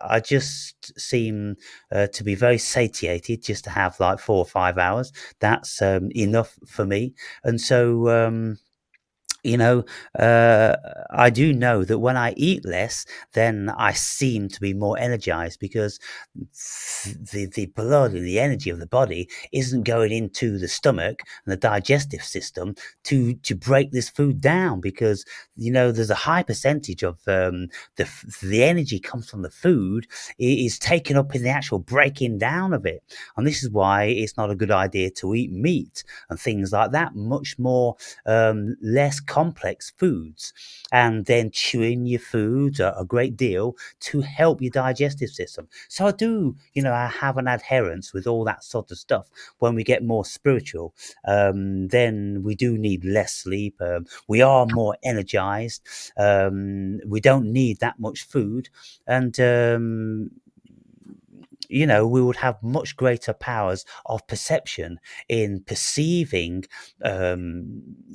I just seem to be very satiated just to have like 4 or 5 hours. That's enough for me. And so, you know, uh, I do know that when I eat less, then I seem to be more energized because the blood and the energy of the body isn't going into the stomach and the digestive system to break this food down, because there's a high percentage of the energy comes from the food is taken up in the actual breaking down of it. And this is why it's not a good idea to eat meat and things like that. Much more less complex foods, and then chewing your food a great deal to help your digestive system. So I do, I have an adherence with all that sort of stuff. When we get more spiritual, then we do need less sleep. We are more energized. We don't need that much food, and we would have much greater powers of perception in perceiving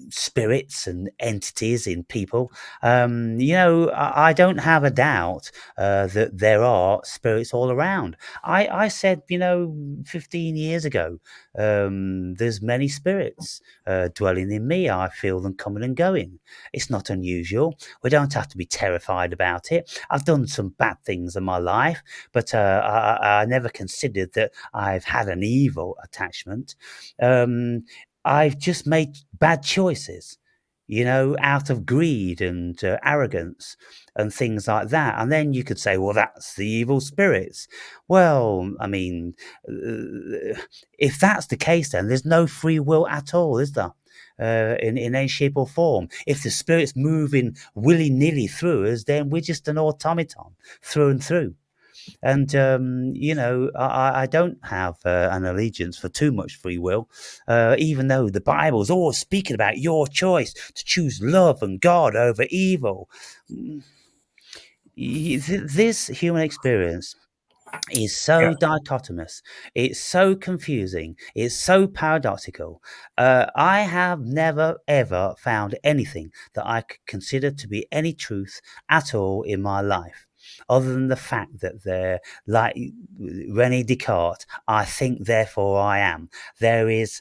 spirits and entities in people. I don't have a doubt that there are spirits all around. I said, 15 years ago, there's many spirits dwelling in me. I feel them coming and going. It's not unusual. We don't have to be terrified about it. I've done some bad things in my life, but I never considered that I've had an evil attachment. I've just made bad choices, out of greed and arrogance and things like that. And then you could say, well, that's the evil spirits. Well, I mean, if that's the case, then there's no free will at all, is there? In any shape or form. If the spirit's moving willy-nilly through us, then we're just an automaton through and through. And I don't have an allegiance for too much free will, even though the Bible is always speaking about your choice to choose love and God over evil. This human experience is yeah, so dichotomous. It's so confusing. It's so paradoxical. I have never ever found anything that I could consider to be any truth at all in my life, other than the fact that they're like Rene Descartes. I think, therefore I am. There is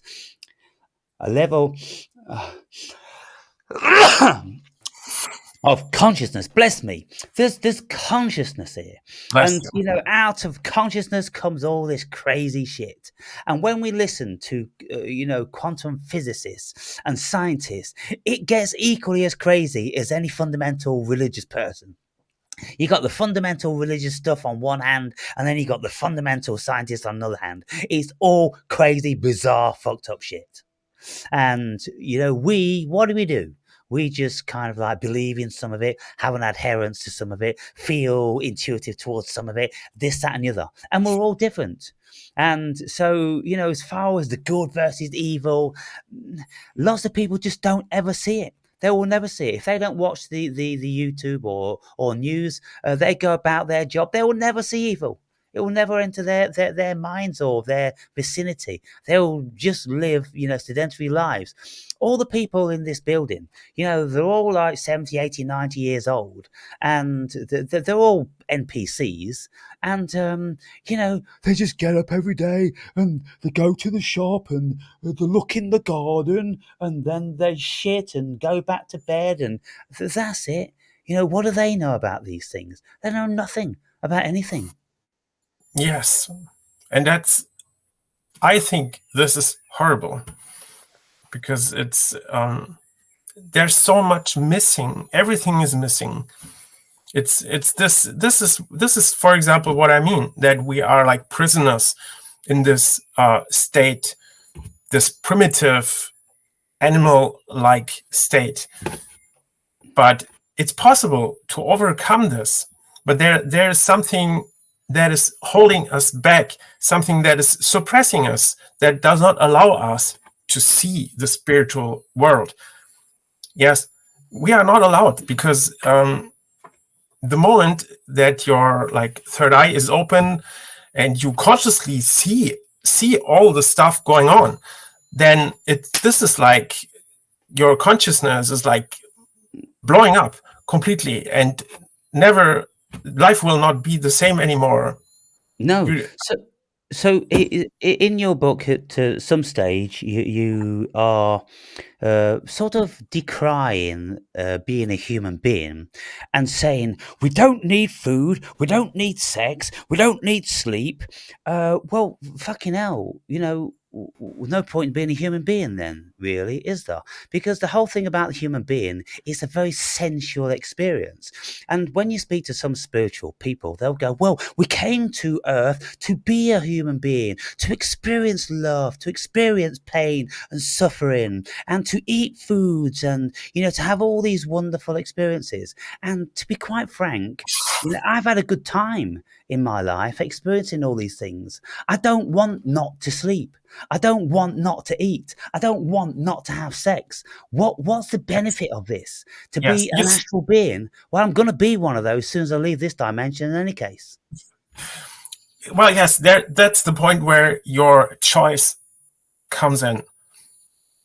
a level. Of consciousness, bless me. There's consciousness here, bless and you. out of consciousness comes all this crazy shit. And when we listen to quantum physicists and scientists, it gets equally as crazy as any fundamental religious person. You got the fundamental religious stuff on one hand, and then you got the fundamental scientists on the other hand. It's all crazy, bizarre, fucked up shit. And, what do? We just kind of like believe in some of it, have an adherence to some of it, feel intuitive towards some of it, this, that, and the other. And we're all different. And so, as far as the good versus evil, lots of people just don't ever see it. They will never see it. If they don't watch the YouTube or news, they go about their job, they will never see evil. It will never enter their minds or their vicinity. They'll just live, sedentary lives. All the people in this building, they're all like 70, 80, 90 years old, and they're all NPCs. And, they just get up every day and they go to the shop and they look in the garden and then they shit and go back to bed. And that's it. What do they know about these things? They know nothing about anything. Yes. And I think this is horrible because it's, there's so much missing. Everything is missing. This is, for example, what I mean, that we are like prisoners in this state, this primitive animal-like state. But it's possible to overcome this. But there is something that is holding us back, something that is suppressing us, that does not allow us to see the spiritual world. Yes, we are not allowed because the moment that your like third eye is open and you consciously see all the stuff going on, then this is like your consciousness is like blowing up completely, and life will not be the same anymore. No. So in your book, at some stage, you are sort of decrying being a human being and saying, we don't need food, we don't need sex, we don't need sleep. Well, fucking hell, no point in being a human being then, really, is there? Because the whole thing about the human being is a very sensual experience. And when you speak to some spiritual people, they'll go, well, we came to Earth to be a human being, to experience love, to experience pain and suffering, and to eat foods and, to have all these wonderful experiences. And to be quite frank, I've had a good time in my life experiencing all these things. I don't want not to sleep. I don't want not to eat. I don't want not to have sex. What's the benefit of this? To be an astral being? Well, I'm going to be one of those as soon as I leave this dimension in any case. Well, yes, that's the point where your choice comes in.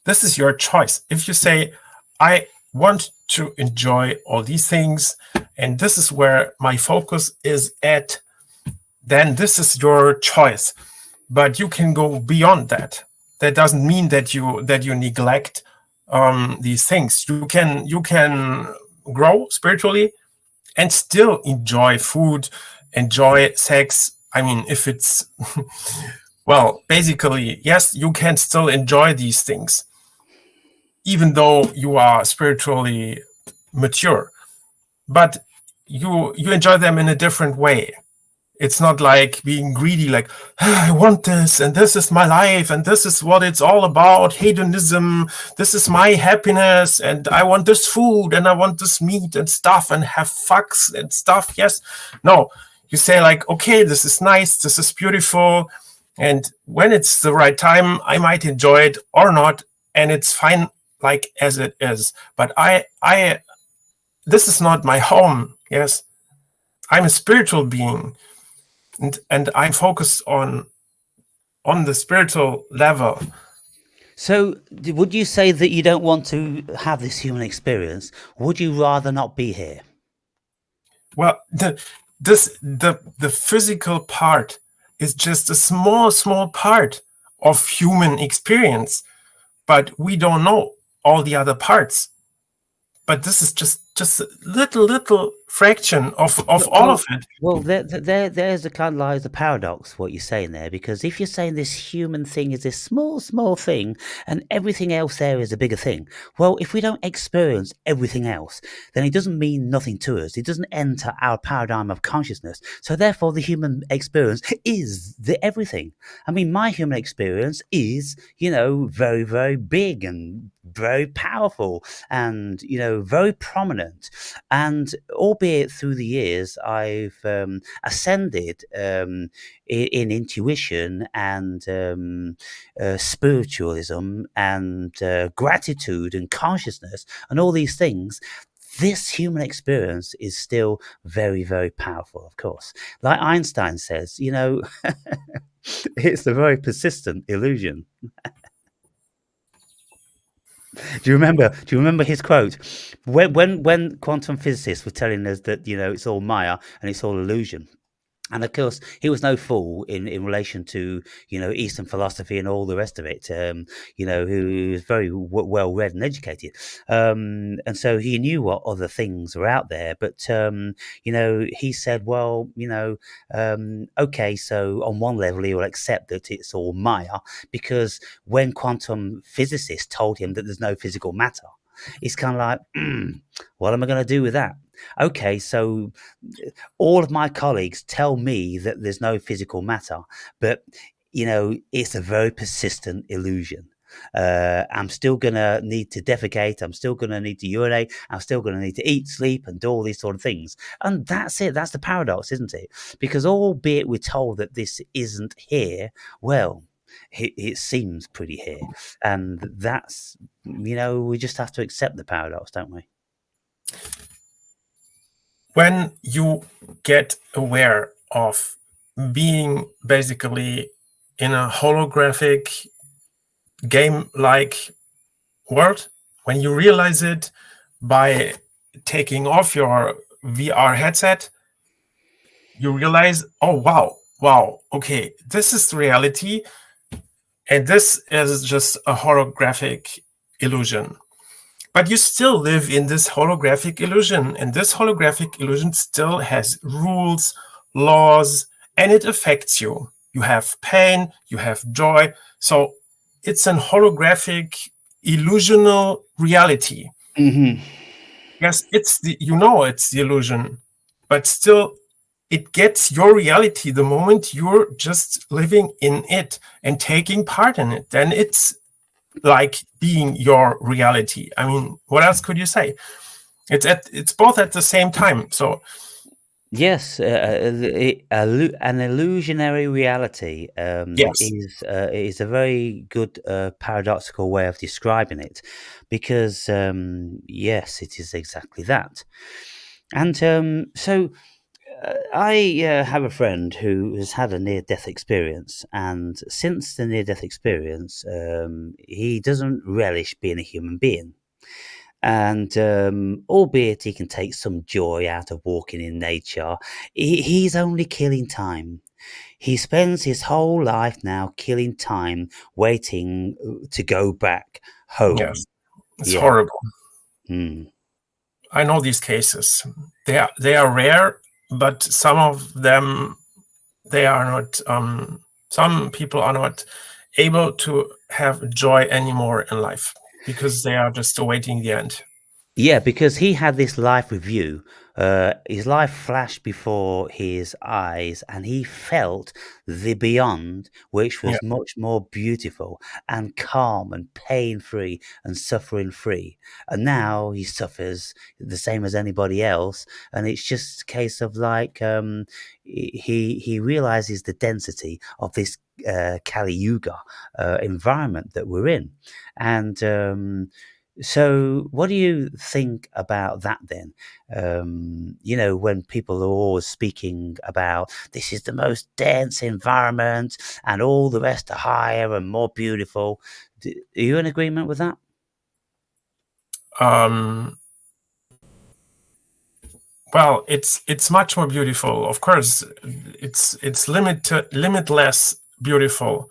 This is your choice. If you say, I want to enjoy all these things, and this is where my focus is at, then this is your choice. But you can go beyond that. That doesn't mean that you neglect these things. You can grow spiritually and still enjoy food, enjoy sex. I mean, if it's well, basically, yes, you can still enjoy these things, even though you are spiritually mature. But you enjoy them in a different way. It's not like being greedy, like, I want this, and this is my life, and this is what it's all about, hedonism, this is my happiness, and I want this food, and I want this meat and stuff, and have fucks and stuff. Yes. No. You say like, okay, this is nice, this is beautiful, and when it's the right time, I might enjoy it or not, and it's fine like as it is. But this is not my home. Yes. I'm a spiritual being. And I'm focused on the spiritual level. So, would you say that you don't want to have this human experience? Would you rather not be here? Well, the physical part is just a small part of human experience, but we don't know all the other parts. But this is just a little fraction of all of it. Well, there's the kind of lies the paradox, what you're saying there, because if you're saying this human thing is this small thing and everything else there is a bigger thing, well, if we don't experience everything else, then it doesn't mean nothing to us. It doesn't enter our paradigm of consciousness. So therefore, the human experience is the everything. I mean, my human experience is, very, very big and very powerful and, very prominent. And albeit through the years, I've ascended in intuition and spiritualism and gratitude and consciousness and all these things. This human experience is still very, very powerful, of course. Like Einstein says, it's a very persistent illusion. Do you remember his quote? When quantum physicists were telling us that, it's all Maya and it's all illusion. And of course, he was no fool in relation to, Eastern philosophy and all the rest of it, who was very well read and educated. And so he knew what other things were out there. But, he said, well, okay, so on one level, he will accept that it's all Maya, because when quantum physicists told him that there's no physical matter, it's kind of like, what am I going to do with that? Okay, so all of my colleagues tell me that there's no physical matter, but it's a very persistent illusion. I'm still gonna need to defecate. I'm still gonna need to urinate. I'm still gonna need to eat, sleep, and do all these sort of things. And that's it. That's the paradox, isn't it? Because albeit we're told that this isn't here, well, it seems pretty here, and that's we just have to accept the paradox, don't we? When you get aware of being basically in a holographic game-like world, when you realize it by taking off your VR headset, you realize, oh, wow, okay, this is reality, and this is just a holographic illusion. But you still live in this holographic illusion, and this holographic illusion still has rules, laws, and it affects you. You have pain, you have joy. So it's an holographic, illusional reality. Mm-hmm. Yes, it's the illusion, but still it gets your reality the moment you're just living in it and taking part in it. Then it's like being your reality. I mean, what else could you say? It's both at the same time. So yes, an illusionary reality yes, is a very good paradoxical way of describing it, because yes, it is exactly that. And so I have a friend who has had a near-death experience, and since the near-death experience, he doesn't relish being a human being. And albeit he can take some joy out of walking in nature, he's only killing time. He spends his whole life now killing time, waiting to go back home. yes, it's Yeah. horrible. Mm. I know these cases. They are rare, but some of them they are not. Some people are not able to have joy anymore in life because they are just awaiting the end. Yeah, because he had this life review. His life flashed before his eyes, and he felt the beyond, which was much more beautiful and calm and pain-free and suffering-free. And now he suffers the same as anybody else, and it's just a case of like he realizes the density of this Kali Yuga environment that we're in, and. So, what do you think about that then? When people are always speaking about this is the most dense environment and all the rest are higher and more beautiful. Are you in agreement with that? Well, it's much more beautiful. Of course, it's limitless beautiful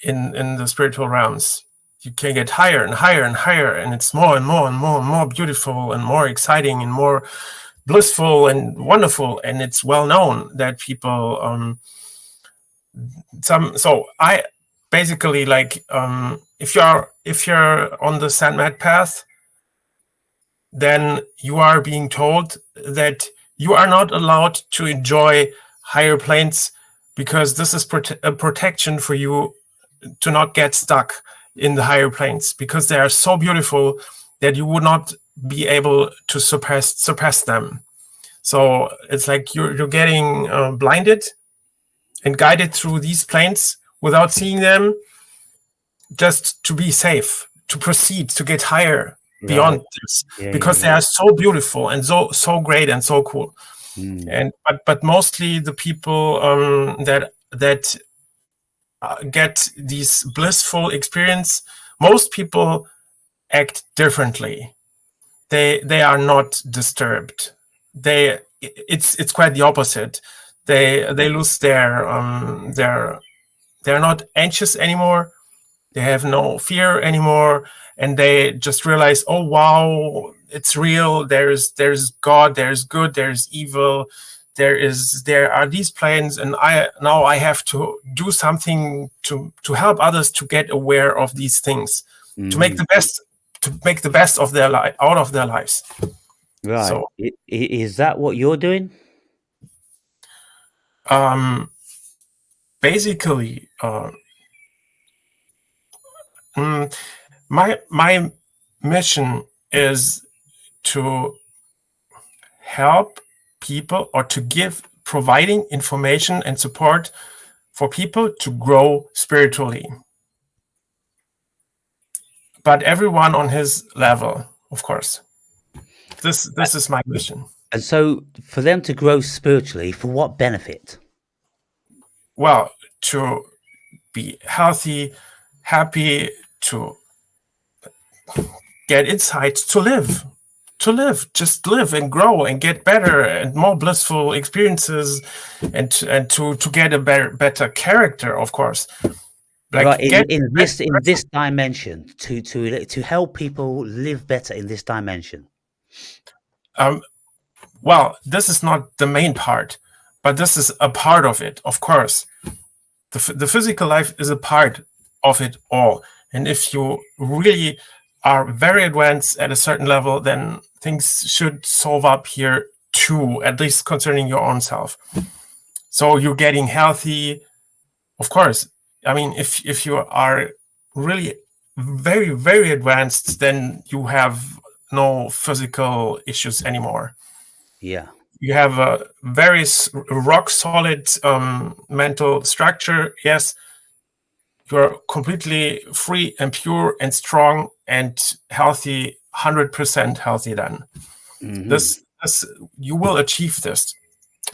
in the spiritual realms. You can get higher and higher and higher, and it's more and more and more and more beautiful and more exciting and more blissful and wonderful, and it's well known that people so I basically like if you're on the Sandmat path, then you are being told that you are not allowed to enjoy higher planes because this is a protection for you to not get stuck in the higher planes, because they are so beautiful that you would not be able to surpass them. So it's like you're getting blinded and guided through these planes without seeing them, just to be safe, to proceed, to get higher beyond this, because they are so beautiful and so great and so cool. And but mostly the people that get these blissful experience, most people act differently. They are not disturbed. It's quite the opposite. They lose they're not anxious anymore. They have no fear anymore, and they just realize, oh wow, it's real. There's God, there's good, there's evil, there are these planes, and I have to do something to help others to get aware of these things, to make the best of their life out of their lives. Right. So, is that what you're doing? Basically, my mission is to help people, or to providing information and support for people to grow spiritually, but everyone on his level, of course. This is my mission. And so for them to grow spiritually, for what benefit? Well, to be healthy, happy, to get insights, to live, just live and grow and get better and more blissful experiences, and to get a better character, of course. Like, right, in this dimension, to help people live better in this dimension. Well, this is not the main part, but this is a part of it, of course. The physical life is a part of it all. And if you really are very advanced at a certain level, then things should solve up here too, at least concerning your own self. So you're getting healthy, of course. I mean, if you are really very, very advanced, then you have no physical issues anymore. Yeah. You have a very rock solid mental structure. Yes, you're completely free and pure and strong and healthy, 100% healthy then. This you will achieve this.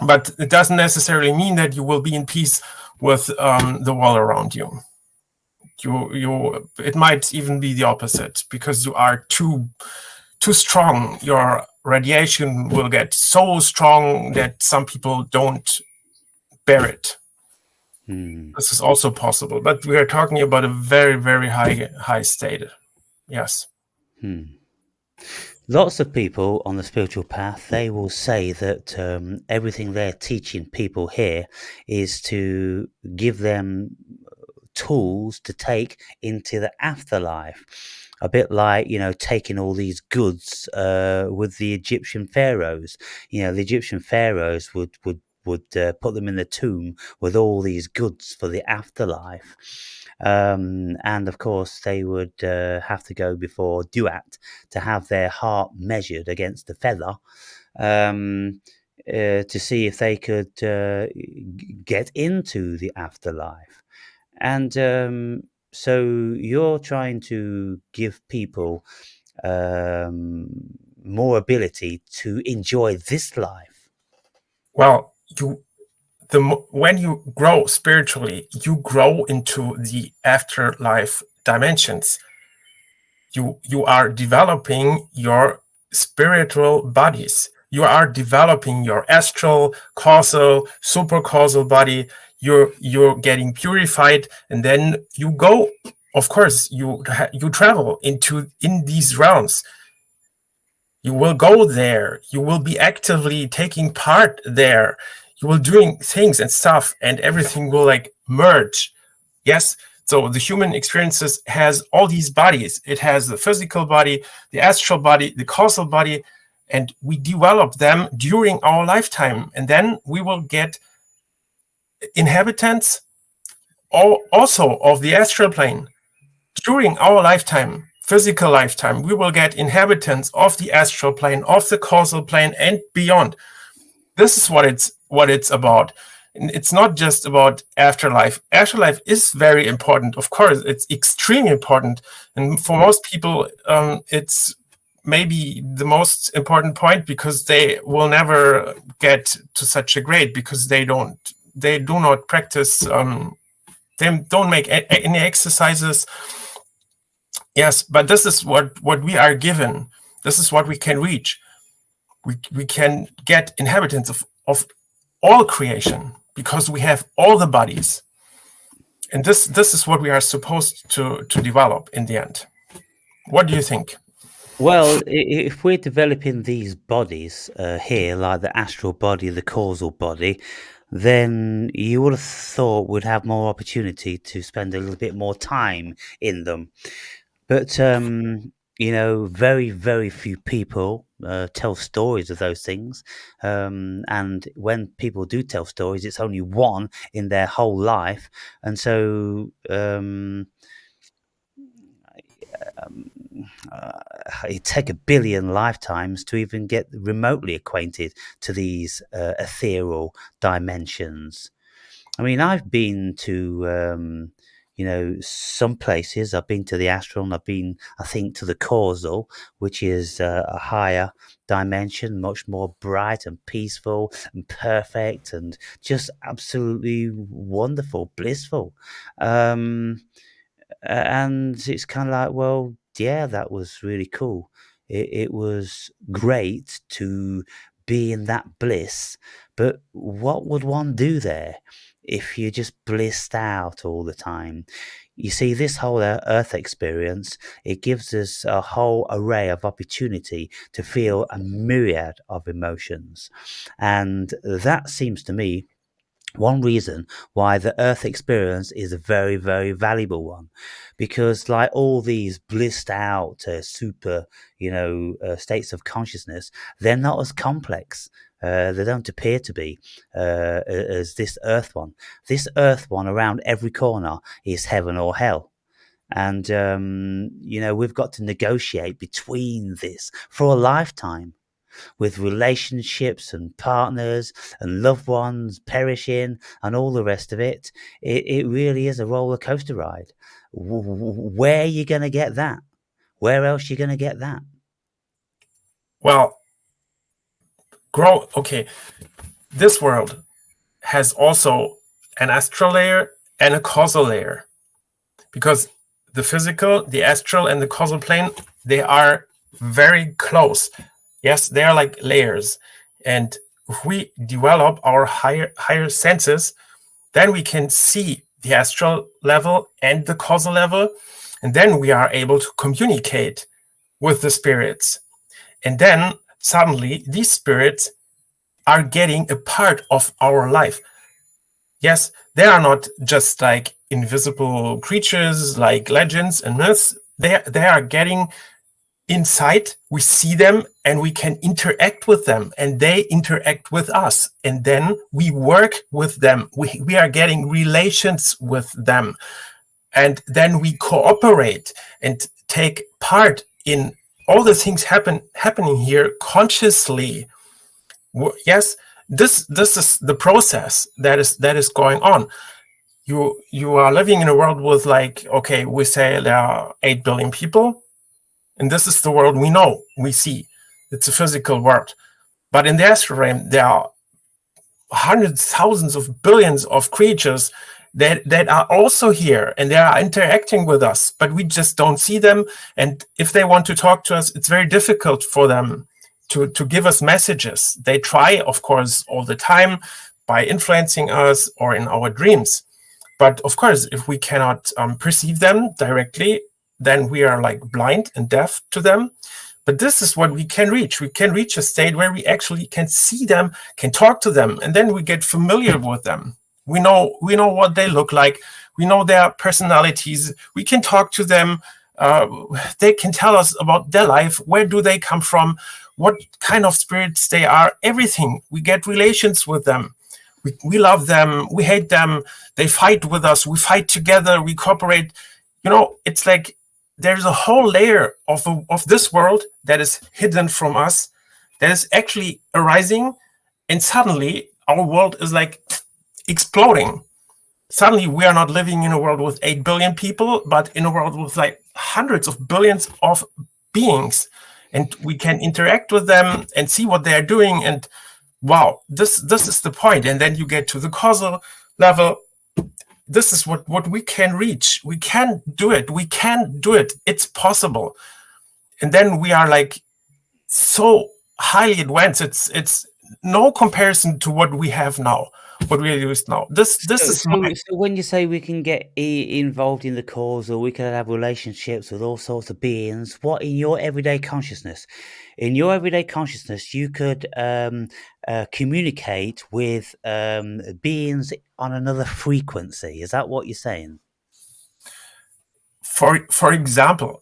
But it doesn't necessarily mean that you will be in peace with the world around you. It might even be the opposite, because you are too strong. Your radiation will get so strong that some people don't bear it. This is also possible, but we are talking about a very, very high state. Yes. Lots of people on the spiritual path, they will say that everything they're teaching people here is to give them tools to take into the afterlife. A bit like, taking all these goods with the Egyptian pharaohs. The Egyptian pharaohs would put them in the tomb with all these goods for the afterlife. And of course, they would have to go before Duat to have their heart measured against the feather to see if they could get into the afterlife. And so you're trying to give people more ability to enjoy this life. Well, when you grow spiritually, you grow into the afterlife dimensions. You are developing your spiritual bodies. You are developing your astral, causal, supercausal body. You're getting purified, and then you go. Of course, you travel in these realms. You will go there. You will be actively taking part there. You will doing things and stuff, and everything will like merge. Yes. So the human experiences has all these bodies. It has the physical body, the astral body, the causal body, and we develop them during our lifetime. And then we will get inhabitants also of the astral plane. During our lifetime, physical lifetime, we will get inhabitants of the astral plane, of the causal plane, and beyond. This is what it's about. And it's not just about afterlife. Afterlife is very important. Of course, it's extremely important. And for most people, it's maybe the most important point, because they will never get to such a grade, because they do not practice, they don't make any exercises. Yes, but this is what we are given. This is what we can reach. We can get inhabitants of all creation, because we have all the bodies. And this is what we are supposed to develop in the end. What do you think? Well, if we're developing these bodies here, like the astral body, the causal body, then you would have thought we'd have more opportunity to spend a little bit more time in them. But, very, very few people tell stories of those things. And when people do tell stories, it's only one in their whole life. And so it'd take 1 billion lifetimes to even get remotely acquainted to these ethereal dimensions. I mean, I've been to, some places. I've been to the astral, and I've been, I think, to the causal, which is a higher dimension, much more bright and peaceful and perfect and just absolutely wonderful, blissful. And it's kind of like, well, yeah, that was really cool. It was great to be in that bliss, but what would one do there if you just blissed out all the time? You see, this whole Earth experience, it gives us a whole array of opportunity to feel a myriad of emotions. And that seems to me one reason why the Earth experience is a very, very valuable one, because like all these blissed out super, states of consciousness, they're not as complex. They don't appear to be as this Earth one. This Earth one, around every corner, is heaven or hell. And, we've got to negotiate between this for a lifetime, with relationships and partners and loved ones perishing and all the rest of it. It really is a roller coaster ride. Where are you going to get that? Where else are you going to get that? Well, okay. This world has also an astral layer and a causal layer, because the physical, the astral, and the causal plane, they are very close. Yes, they are like layers. And if we develop our higher senses, then we can see the astral level and the causal level. And then we are able to communicate with the spirits. And then suddenly these spirits are getting a part of our life. Yes, they are not just like invisible creatures like legends and myths. They are getting inside. We see them and we can interact with them, and they interact with us, and then we work with them. We are getting relations with them, and then we cooperate and take part in all the things happening here consciously. Yes, this is the process that is going on. You are living in a world with, like, okay, we say there are 8 billion people. And this is the world we know, we see. It's a physical world. But in the astral realm, there are hundreds, thousands of billions of creatures that are also here, and they are interacting with us, but we just don't see them. And if they want to talk to us, it's very difficult for them to give us messages. They try, of course, all the time by influencing us or in our dreams. But of course, if we cannot perceive them directly, then we are like blind and deaf to them. But this is what we can reach. We can reach a state where we actually can see them, can talk to them, and then we get familiar with them. We know what they look like. We know their personalities. We can talk to them. They can tell us about their life. Where do they come from? What kind of spirits they are? Everything. We get relations with them. We love them. We hate them. They fight with us. We fight together. We cooperate. It's like there's a whole layer of this world that is hidden from us, that is actually arising, and suddenly our world is like exploding. Suddenly we are not living in a world with 8 billion people, but in a world with like hundreds of billions of beings, and we can interact with them and see what they are doing. And wow, this is the point. And then you get to the causal level. This is what we can reach. We can do it. We can do it. It's possible. And then we are like so highly advanced. It's no comparison to what we have now, what we are used now. This is So when you say we can get involved in the cause, or we can have relationships with all sorts of beings, what in your everyday consciousness? In your everyday consciousness, you could communicate with beings on another frequency. Is that what you're saying? For example,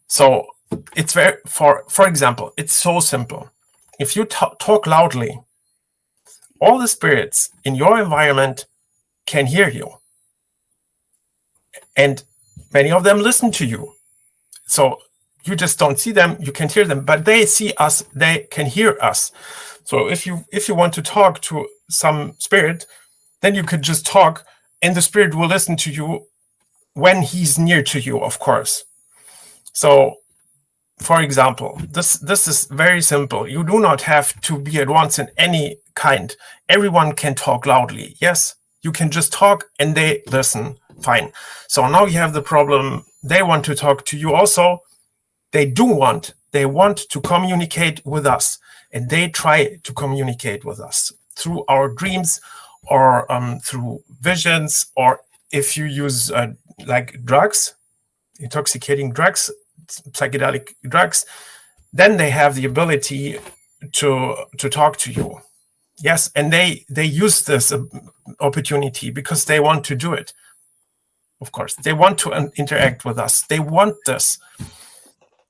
so it's for example, it's so simple. If you talk loudly, all the spirits in your environment can hear you, and many of them listen to you. So you just don't see them, you can't hear them, but they see us, they can hear us. So if you want to talk to some spirit, then you could just talk, and the spirit will listen to you when he's near to you, of course. So for example, this is very simple. You do not have to be advanced in any kind. Everyone can talk loudly. Yes, you can just talk and they listen. Fine. So now you have the problem. They want to talk to you also. They want to communicate with us, and they try to communicate with us through our dreams, or through visions, or if you use like drugs, intoxicating drugs, psychedelic drugs, then they have the ability to talk to you. Yes, and they use this opportunity because they want to do it. Of course, they want to interact with us. They want this.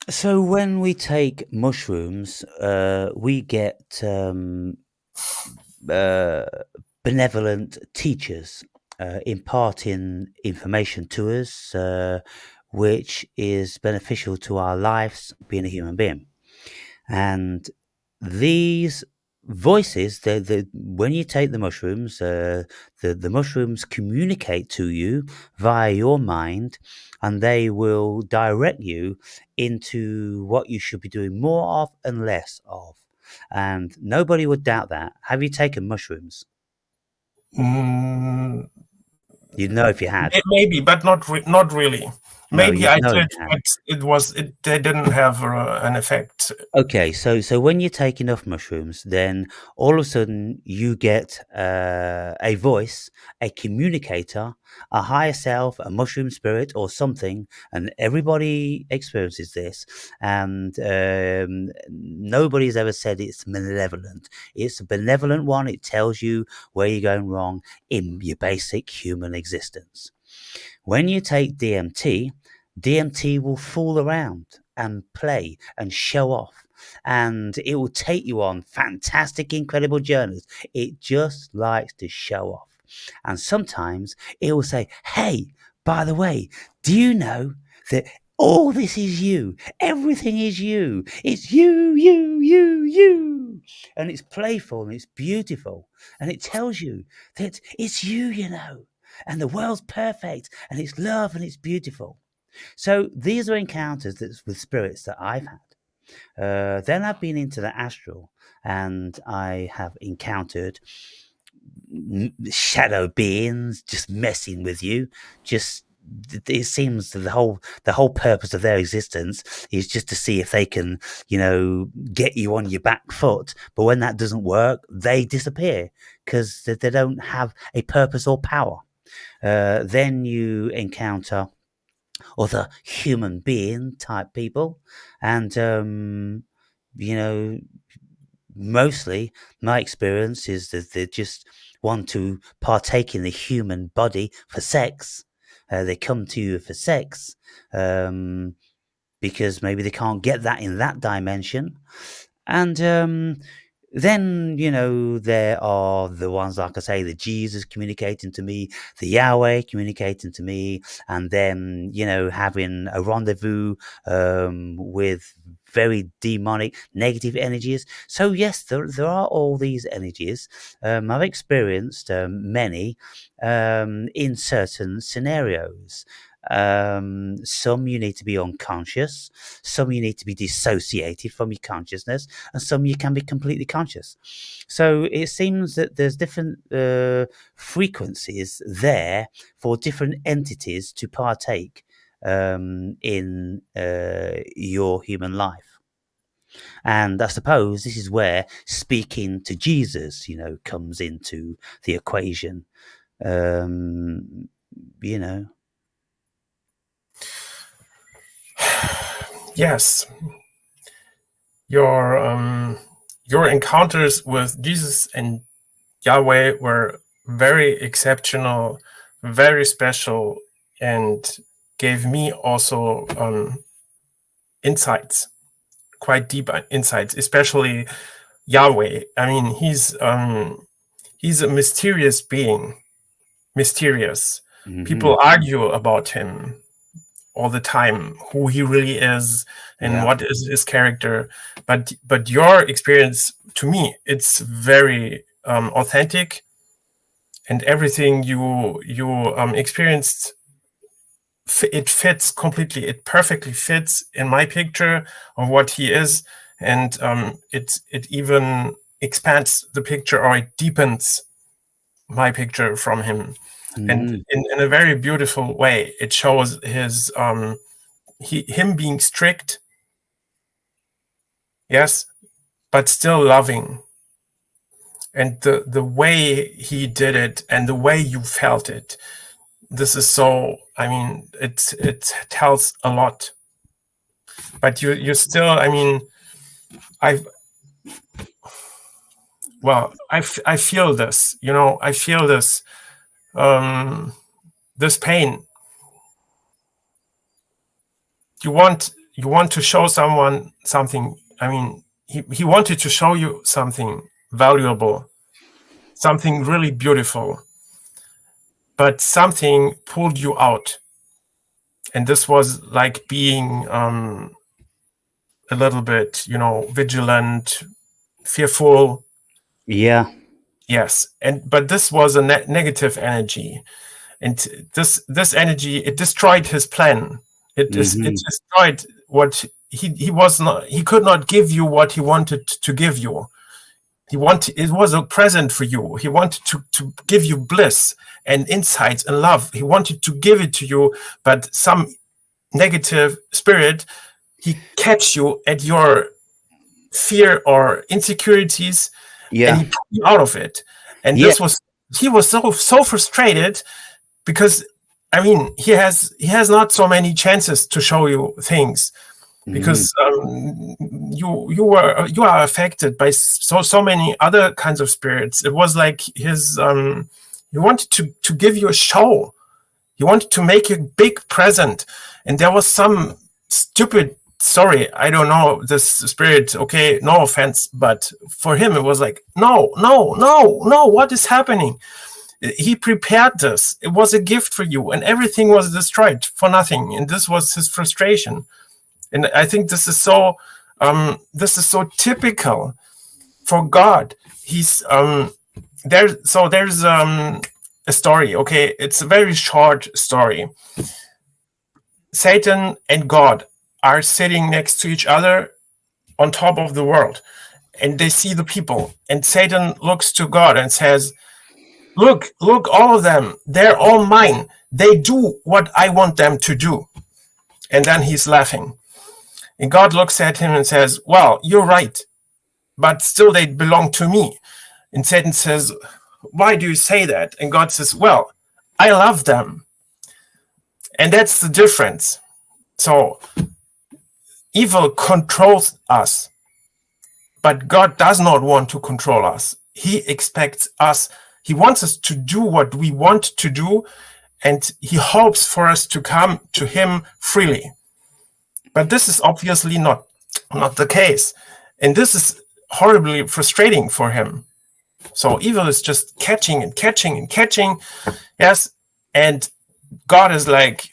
So when we take mushrooms, we get benevolent teachers imparting information to us, which is beneficial to our lives being a human being. And these voices, when you take the mushrooms, the mushrooms communicate to you via your mind, and they will direct you into what you should be doing more of and less of. And nobody would doubt that. Have you taken mushrooms? You'd know if you had. Maybe, but not really. No, Maybe you'd I know if did, you had. but they didn't have an effect. Okay, so when you take enough mushrooms, then all of a sudden you get a voice, a communicator, a higher self, a mushroom spirit, or something, and everybody experiences this. And nobody's ever said it's malevolent. It's a benevolent one. It tells you where you're going wrong in your basic human existence. When you take DMT, DMT will fool around and play and show off, and it will take you on fantastic, incredible journeys. It just likes to show off. And sometimes it will say, hey, by the way, do you know that all this is you? Everything is you. It's you, you, you, you. And it's playful and it's beautiful. And it tells you that it's you know. And the world's perfect and it's love and it's beautiful. So these are encounters with spirits that I've had. Then I've been into the astral, and I have encountered shadow beings just messing with you. Just it seems that the whole purpose of their existence is just to see if they can, get you on your back foot. But when that doesn't work, they disappear because they don't have a purpose or power. Then you encounter other human being type people, and you know, mostly my experience is that they just want to partake in the human body for sex. They come to you for sex because maybe they can't get that in that dimension. And then, there are the ones, like I say, the Jesus communicating to me, the Yahweh communicating to me, and then, having a rendezvous with very demonic, negative energies. So, yes, there are all these energies. I've experienced many in certain scenarios. Some you need to be unconscious, some you need to be dissociated from your consciousness, and some you can be completely conscious. So it seems that there's different frequencies there for different entities to partake in your human life. And I suppose this is where speaking to Jesus, comes into the equation. You know. Yes, your encounters with Jesus and Yahweh were very exceptional, very special, and gave me also insights, quite deep insights, especially Yahweh. I mean, he's a mysterious being, mysterious. Mm-hmm. People argue about him all the time, who he really is and what is his character. But your experience, to me, it's very authentic, and everything you experienced, it fits completely. It perfectly fits in my picture of what he is, and it even expands the picture, or it deepens my picture from him. And in a very beautiful way, it shows his him being strict, yes, but still loving. And the way he did it and the way you felt it, this is so, I mean, it tells a lot. But you still, I mean, I feel this, I feel this this pain. You want to show someone something. I mean, he wanted to show you something valuable, something really beautiful, but something pulled you out. And this was like being a little bit, vigilant, fearful. Yeah. Yes. But this was a negative energy. And this energy, it destroyed his plan. It destroyed what he was not. He could not give you what he wanted to give you. It was a present for you. He wanted to give you bliss and insights and love. He wanted to give it to you, but some negative spirit, he catch you at your fear or insecurities, and he pulled you out of it. And he was so frustrated, because I mean, he has not so many chances to show you things, because you are affected by so many other kinds of spirits. It was like his he wanted to give you a show. He wanted to make a big present, and there was some stupid, sorry, I don't know this spirit, okay, no offense, but for him it was like, no, what is happening? He prepared this. It was a gift for you, and everything was destroyed for nothing. And this was his frustration. And I think this is so typical for God. He's there's a story. Okay, it's a very short story. Satan and God are sitting next to each other on top of the world, and they see the people. And Satan looks to God and says, Look, all of them, they're all mine. They do what I want them to do. And then he's laughing. And God looks at him and says, well, you're right, but still they belong to me. And Satan says, why do you say that? And God says, well, I love them. And that's the difference. So evil controls us, but God does not want to control us. He expects us, he wants us to do what we want to do, and he hopes for us to come to him freely. But this is obviously not the case. And this is horribly frustrating for him. So evil is just catching and catching and catching. Yes. And God is like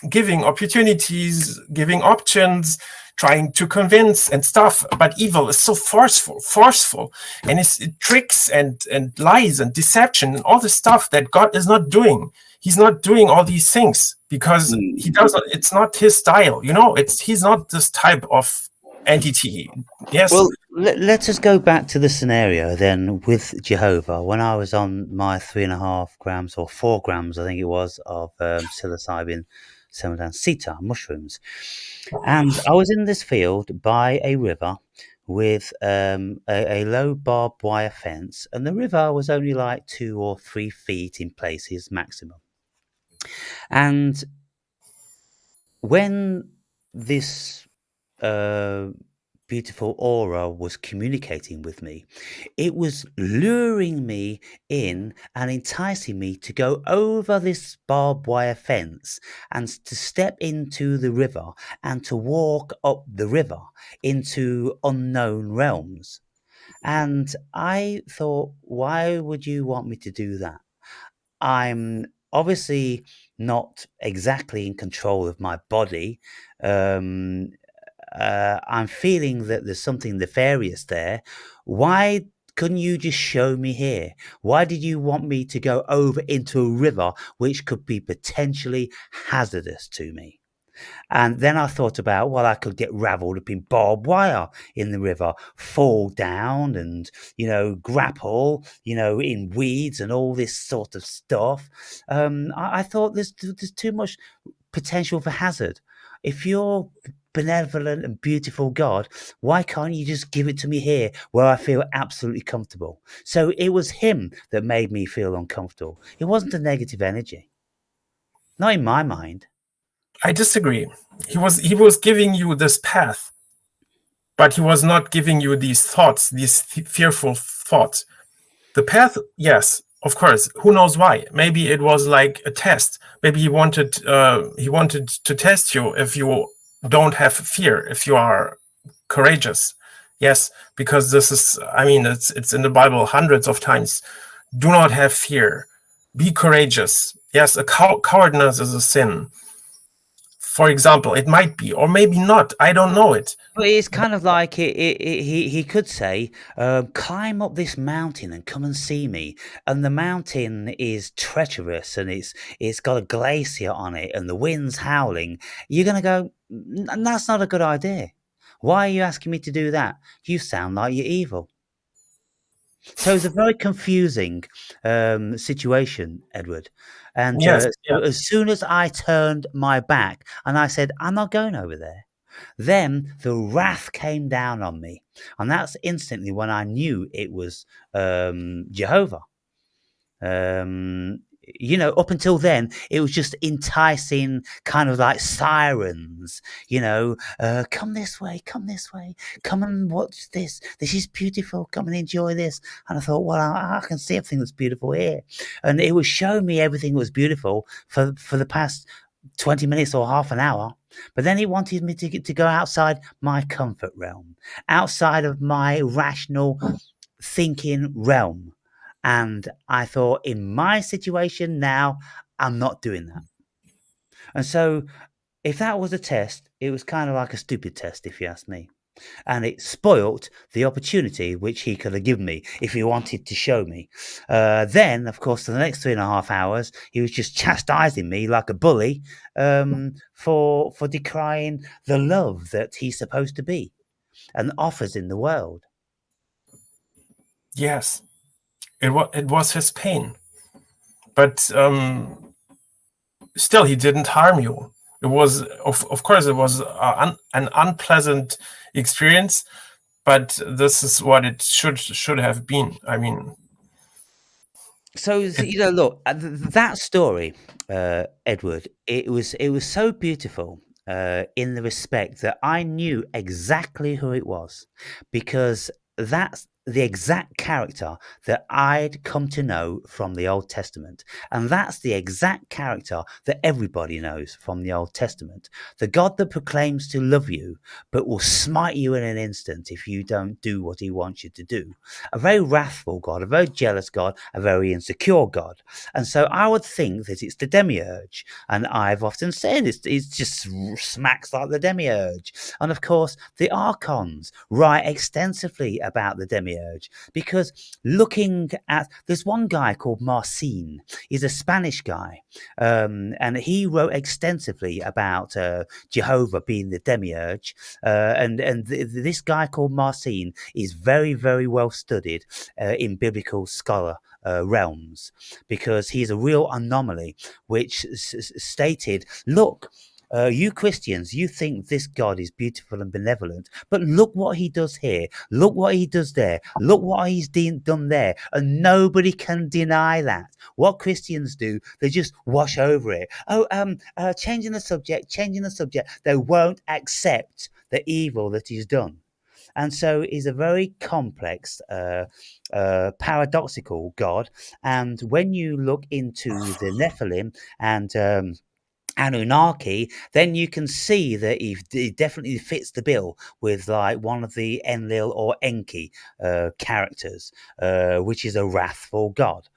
giving opportunities, giving options, trying to convince and stuff. But evil is so forceful. And it tricks and lies and deception and all the stuff that God is not doing. He's not doing all these things because he doesn't, it's not his style, you know, he's not this type of entity. Yes. Well, let's just go back to the scenario then with Jehovah. When I was on my 3.5 grams or 4 grams, I think it was, of psilocybin, seta mushrooms, and I was in this field by a river with a low barbed wire fence, and the river was only like 2 or 3 feet in places maximum. And when this beautiful aura was communicating with me, it was luring me in and enticing me to go over this barbed wire fence and to step into the river and to walk up the river into unknown realms. And I thought, why would you want me to do that? I'm obviously not exactly in control of my body. I'm feeling that there's something nefarious there. Why couldn't you just show me here? Why did you want me to go over into a river which could be potentially hazardous to me? And then I thought about, well, I could get raveled up in barbed wire in the river, fall down and, grapple, in weeds and all this sort of stuff. I thought there's too much potential for hazard. If you're benevolent and beautiful God, why can't you just give it to me here where I feel absolutely comfortable? So it was him that made me feel uncomfortable. It wasn't a negative energy. Not in my mind. I disagree. He was giving you this path, but he was not giving you these thoughts, these fearful thoughts. The path, yes, of course. Who knows why? Maybe it was like a test. Maybe he wanted to test you if you don't have fear, if you are courageous. Yes, because this is, it's in the Bible hundreds of times. Do not have fear. Be courageous. Yes, cowardness is a sin. For example, it might be, or maybe not. I don't know it. But it's kind of like he could say, climb up this mountain and come and see me. And the mountain is treacherous and it's got a glacier on it and the wind's howling. You're going to go, that's not a good idea. Why are you asking me to do that? You sound like you're evil. So it's a very confusing situation, Edward. And Yes, so as soon as I turned my back and I said, I'm not going over there, then the wrath came down on me. And that's instantly when I knew it was Jehovah. Up until then, it was just enticing, kind of like sirens, come this way, come and watch this. This is beautiful. Come and enjoy this. And I thought, well, I can see everything that's beautiful here. And it was showing me everything that was beautiful for the past 20 minutes or half an hour. But then he wanted me to go outside my comfort realm, outside of my rational thinking realm. And I thought, in my situation now, I'm not doing that. And so if that was a test, it was kind of like a stupid test, if you ask me. And it spoilt the opportunity which he could have given me if he wanted to show me. Then, of course, for the next 3.5 hours, he was just chastising me like a bully for decrying the love that he's supposed to be and offers in the world. Yes, it was his pain, but still, he didn't harm you. It was, of course, it was an unpleasant experience, but this is what it should have been. So It, look, that story, Edward. It was so beautiful in the respect that I knew exactly who it was, because that's the exact character that I'd come to know from the Old Testament, and that's the exact character that everybody knows from the Old Testament. The God that proclaims to love you, but will smite you in an instant if you don't do what He wants you to do. A very wrathful God, a very jealous God, a very insecure God. And so I would think that it's the demiurge. And I've often said it's just smacks like the demiurge. And of course, the archons write extensively about the demiurge, because there's one guy called Marcin. He's a Spanish guy. And he wrote extensively about Jehovah being the demiurge. This guy called Marcin is very, very well studied in biblical scholar realms, because he's a real anomaly, which stated, look, you Christians, you think this God is beautiful and benevolent, but look what he does here. Look what he does there. Look what he's done there. And nobody can deny that. What Christians do, they just wash over it. Changing the subject. They won't accept the evil that he's done. And so he's a very complex, paradoxical God. And when you look into the Nephilim and Anunnaki, then you can see that he definitely fits the bill with like one of the Enlil or Enki characters, which is a wrathful god.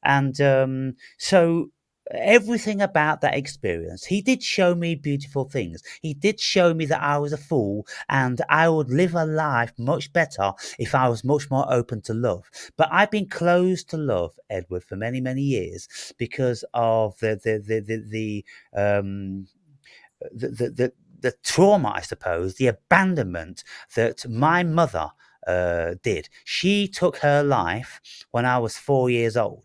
And so everything about that experience, he did show me beautiful things. He did show me that I was a fool and I would live a life much better if I was much more open to love. But I've been closed to love, Edward, for many, many years because of um, the trauma, I suppose, the abandonment that my mother did. She took her life when I was 4 years old.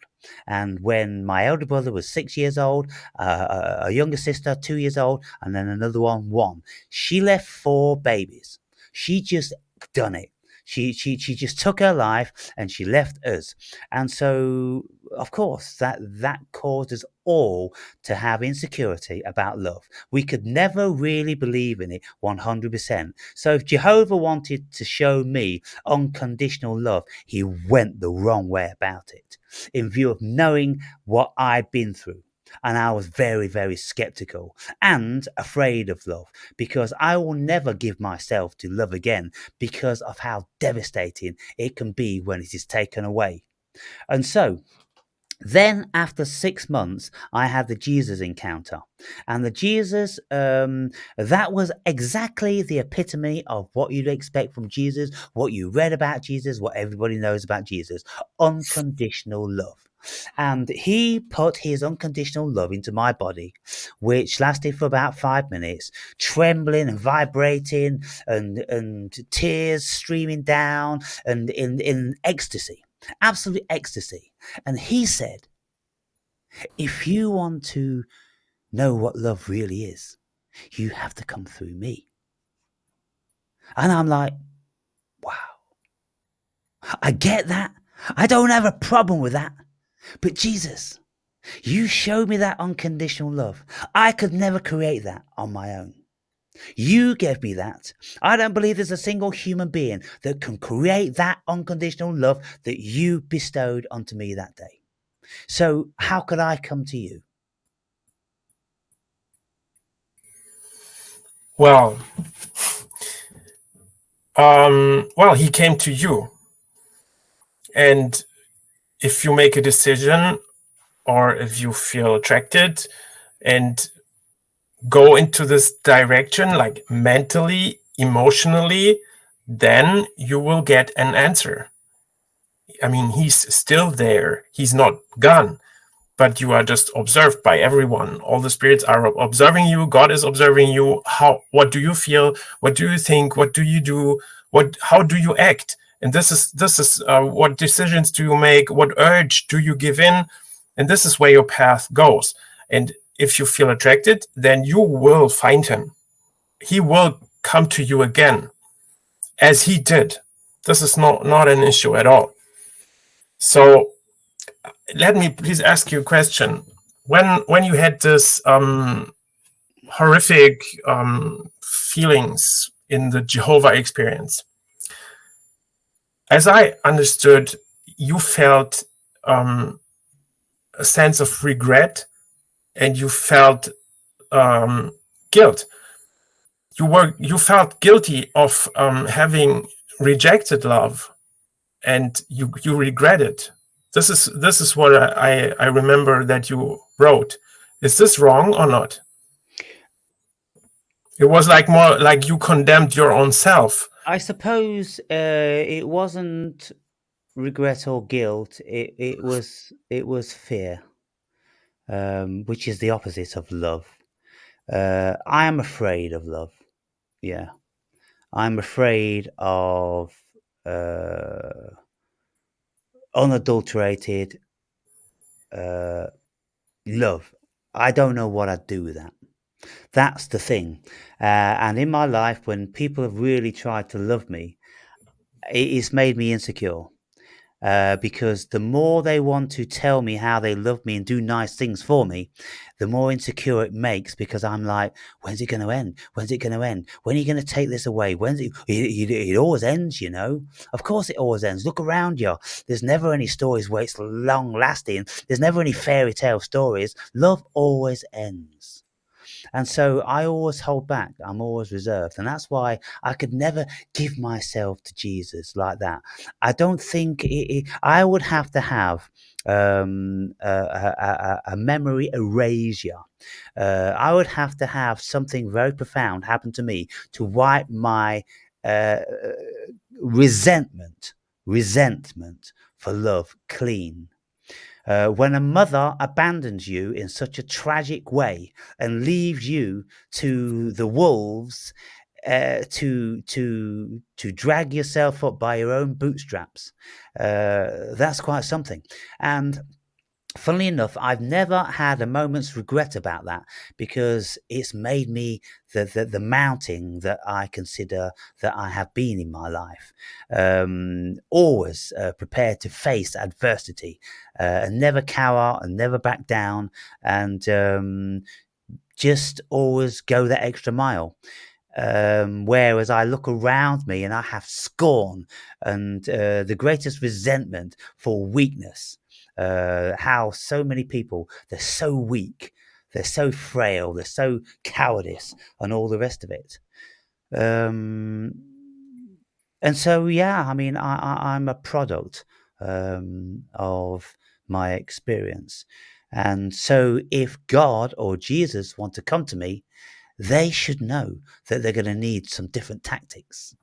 And when my elder brother was 6 years old, a younger sister 2 years old, and then another one. She left 4 babies. She just done it. She just took her life and she left us. And so, of course, that caused us all to have insecurity about love. We could never really believe in it 100%. So if Jehovah wanted to show me unconditional love, he went the wrong way about it, in view of knowing what I'd been through. And I was very, very skeptical and afraid of love, because I will never give myself to love again because of how devastating it can be when it is taken away. And so then after 6 months, I had the Jesus encounter. And the Jesus, that was exactly the epitome of what you'd expect from Jesus, what you read about Jesus, what everybody knows about Jesus: unconditional love. And he put his unconditional love into my body, which lasted for about 5 minutes, trembling and vibrating, and tears streaming down, and in ecstasy, absolute ecstasy. And he said, if you want to know what love really is, you have to come through me. And I'm like, wow, I get that. I don't have a problem with that. But Jesus, you showed me that unconditional love. I could never create that on my own. You gave me that. I don't believe there's a single human being that can create that unconditional love that you bestowed onto me that day. So how could I come to you? well, he came to you, and if you make a decision or if you feel attracted and go into this direction, like mentally, emotionally, then you will get an answer. I mean, he's still there. He's not gone, but you are just observed by everyone. All the spirits are observing you. God is observing you. What do you feel? What do you think? What do you do? How do you act? And this is what decisions do you make? What urge do you give in? And this is where your path goes. And if you feel attracted, then you will find him. He will come to you again, as he did. This is not an issue at all. So let me please ask you a question. When you had this horrific feelings in the Jehovah experience, as I understood, you felt a sense of regret, and you felt guilt. You felt guilty of having rejected love, and you regret it. This is what I remember that you wrote. Is this wrong or not? It was like more like you condemned your own self. I suppose it wasn't regret or guilt. It was fear, which is the opposite of love. I am afraid of love. Yeah, I'm afraid of unadulterated love. I don't know what I'd do with that. That's the thing. And in my life, when people have really tried to love me, it's made me insecure. Because the more they want to tell me how they love me and do nice things for me, the more insecure it makes, because I'm like, when's it going to end? When's it going to end? When are you going to take this away? When's it always ends, you know? Of course it always ends. Look around you. There's never any stories where it's long lasting. There's never any fairy tale stories. Love always ends. And so I always hold back. I'm always reserved. And that's why I could never give myself to Jesus like that. I don't think I would have to have a memory erasure. I would have to have something very profound happen to me to wipe my resentment for love clean. When a mother abandons you in such a tragic way and leaves you to the wolves, to drag yourself up by your own bootstraps, that's quite something. And funnily enough, I've never had a moment's regret about that, because it's made me the mountain that I consider that I have been in my life. Always prepared to face adversity, and never cower and never back down, and just always go that extra mile. Whereas I look around me and I have scorn and the greatest resentment for weakness. How so many people, they're so weak, they're so frail, they're so cowardice, and all the rest of it. And so, yeah, I mean, I'm a product of my experience. And so if God or Jesus want to come to me, they should know that they're going to need some different tactics,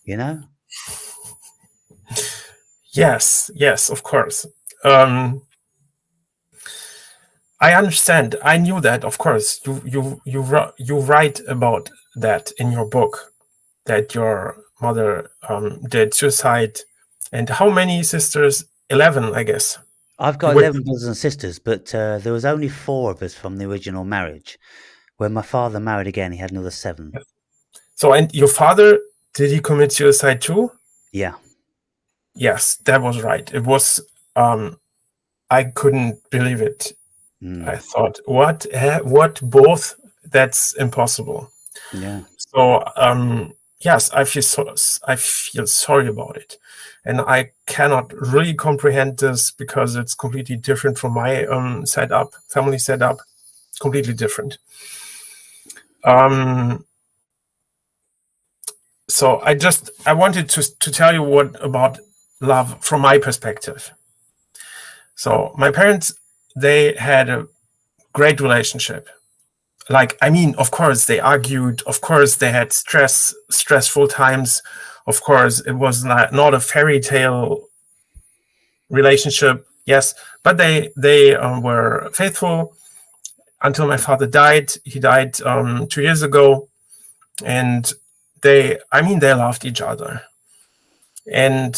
you know? Yes, of course. I understand. I knew that, of course. You write about that in your book, that your mother did suicide. And how many sisters? 11, I guess. I've got 11 brothers and sisters, but there was only 4 of us from the original marriage. When my father married again, he had another 7. So, and your father, did he commit suicide too? Yeah. Yes, that was right. It was, I couldn't believe it. I thought, what, both? That's impossible. Yeah. So, yes, I feel sorry about it. And I cannot really comprehend this, because it's completely different from my family setup, completely different. So I wanted to tell you what about love from my perspective. So my parents, they had a great relationship. Like, I mean, of course they argued, of course they had stressful times, of course it was not a fairy tale relationship, yes, but they were faithful until my father died. He died 2 years ago, and they loved each other. And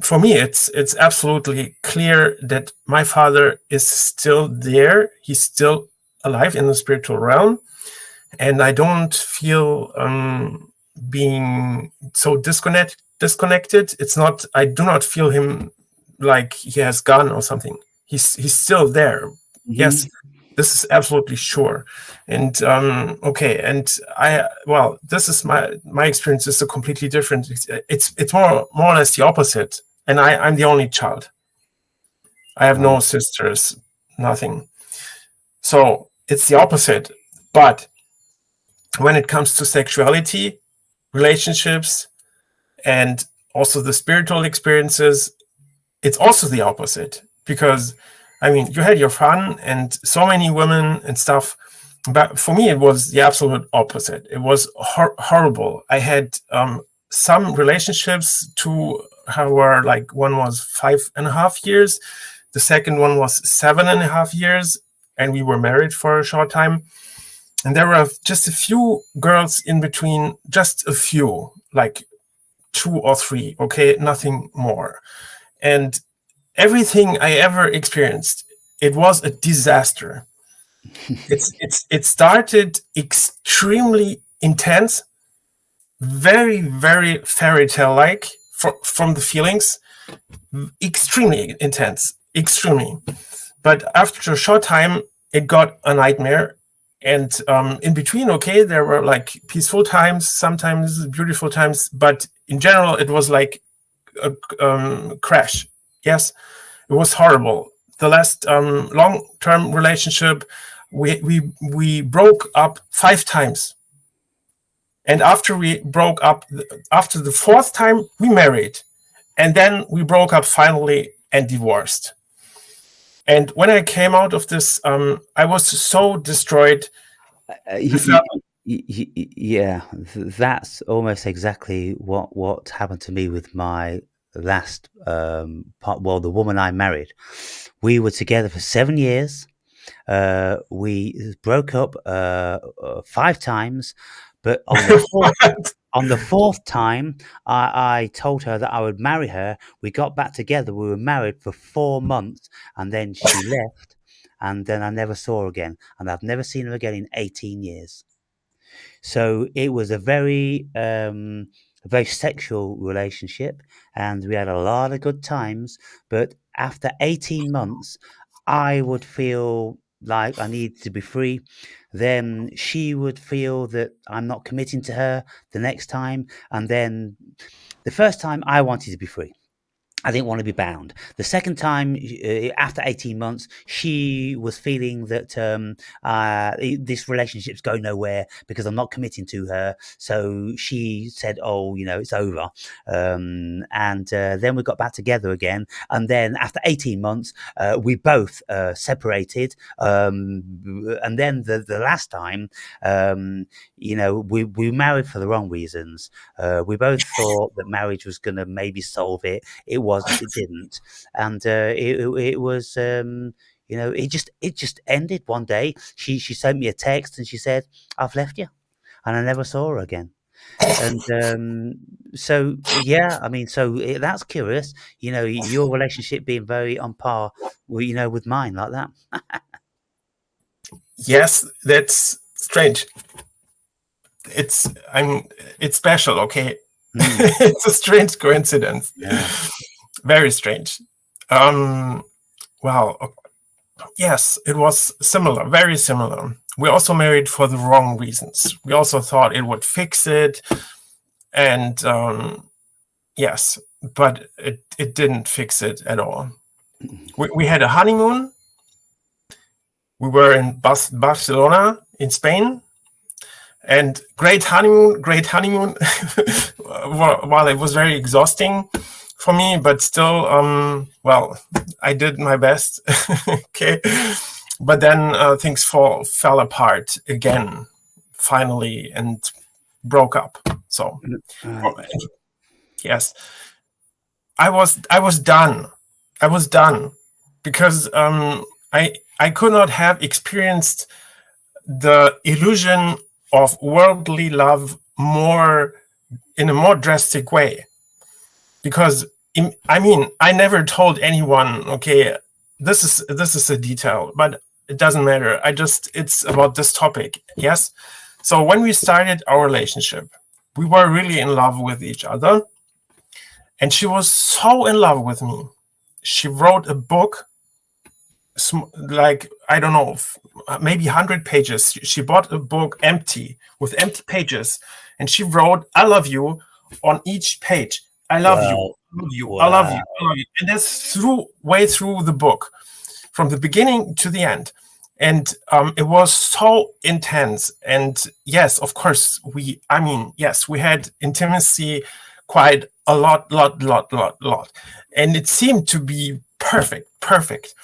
for me, it's absolutely clear that my father is still there. He's still alive in the spiritual realm, and I don't feel being so disconnected. It's not. I do not feel him like he has gone or something. He's still there. Yes, this is absolutely sure. And okay, and this is my experience is a completely different. It's more or less the opposite. And I'm the only child. I have no sisters, nothing. So it's the opposite. But when it comes to sexuality, relationships, and also the spiritual experiences, it's also the opposite. Because, I mean, you had your fun and so many women and stuff. But for me, it was the absolute opposite. It was horrible. I had some relationships, two were like, one was 5.5 years. The second one was 7.5 years. And we were married for a short time. And there were just a few girls in between, just a few, like 2 or 3, okay, nothing more. And everything I ever experienced, it was a disaster. It started extremely intense, very, very fairy tale like from the feelings, extremely intense, extremely. But after a short time, it got a nightmare. And in between, okay, there were like peaceful times, sometimes beautiful times, but in general, it was like a crash. Yes, it was horrible. The last long-term relationship, we broke up 5 times. And after we broke up, after the 4th time, we married. And then we broke up finally and divorced. And when I came out of this, I was so destroyed. Yeah, that's almost exactly what happened to me with my last part. Well, the woman I married, we were together for 7 years. We broke up 5 times, but on the 4th time, I told her that I would marry her. We got back together. We were married for 4 months, and then she left, and then I never saw her again, and I've never seen her again in 18 years. So it was a very sexual relationship, and we had a lot of good times. But after 18 months, I would feel like I needed to be free. Then she would feel that I'm not committing to her the next time. And then the first time I wanted to be free. I didn't want to be bound. The second time, after 18 months, she was feeling that this relationship's going nowhere because I'm not committing to her. So she said, "Oh, it's over." And then we got back together again. And then after 18 months, we both separated. And then the last time, we married for the wrong reasons. We both thought that marriage was going to maybe solve it. It wasn't. It didn't, and it was. It just ended one day. She sent me a text and she said, "I've left you," and I never saw her again. And so yeah, I mean, that's curious. Your relationship being very on par, with mine like that. Yes, that's strange. It's special, okay? It's a strange coincidence. Yeah. Very strange. Well, yes, it was similar, very similar. We also married for the wrong reasons. We also thought it would fix it. And yes, but it didn't fix it at all. We had a honeymoon. We were in Barcelona in Spain. And great honeymoon. While it was very exhausting for me, but still, I did my best. Okay, but then things fell apart again, finally, and broke up. So, yes, I was done. I was done because I could not have experienced the illusion of worldly love in a more drastic way, because I never told anyone, okay, this is a detail, but it doesn't matter. It's about this topic. Yes. So when we started our relationship, we were really in love with each other, and she was so in love with me. she wrote a book, like, I don't know, maybe 100 pages. She bought a book empty, with empty pages, and she wrote "I love you" on each page. I love you, Wow. I love you, I love you, Wow. I love you. And that's way through the book, from the beginning to the end. And it was so intense. And yes, of course, yes, we had intimacy quite a lot. And it seemed to be perfect.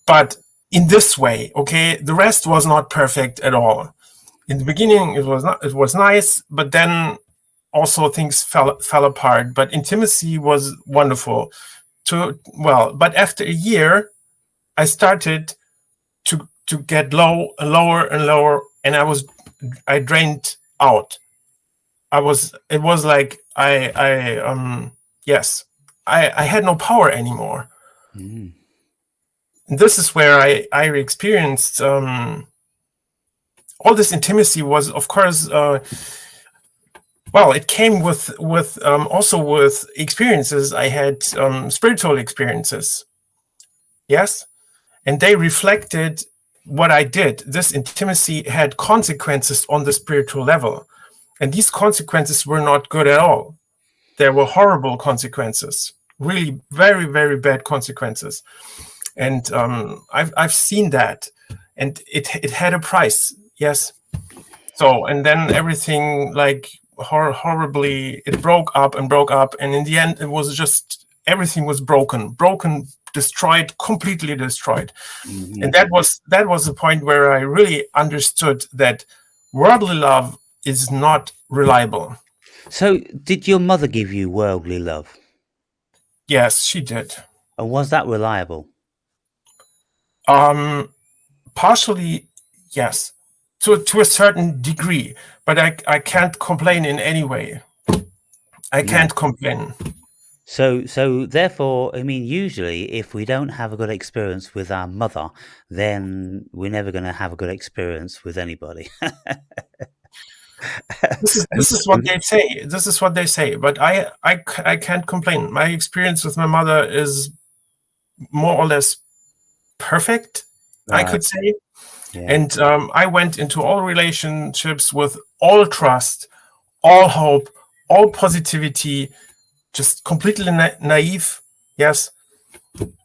But in this way, okay, the rest was not perfect at all. In the beginning, it was nice, but then also things fell apart. But intimacy was wonderful. But after a year, I started to get lower and lower, and I drained out. It was like I had no power anymore. Mm. And this is where I experienced all this intimacy. Was, of course, it came with also with experiences. I had spiritual experiences, yes, and they reflected what I did. This intimacy had consequences on the spiritual level, and these consequences were not good at all. There were horrible consequences, really very, very bad consequences. And I've seen that, and it had a price, yes. So, and then everything, like, horribly, it broke up, and in the end, it was just everything was broken, destroyed, completely destroyed. Mm-hmm. And that was the point where I really understood that worldly love is not reliable. So, did your mother give you worldly love? Yes, she did. And was that reliable? Partially, yes, to a certain degree, but I can't complain in any way. I can't complain. So therefore, I mean, usually, if we don't have a good experience with our mother, then we're never going to have a good experience with anybody. This is what they say. This is what they say. But I can't complain. My experience with my mother is more or less perfect, I Right. could say. Yeah. And I went into all relationships with all trust, all hope, all positivity, just completely naive. Yes.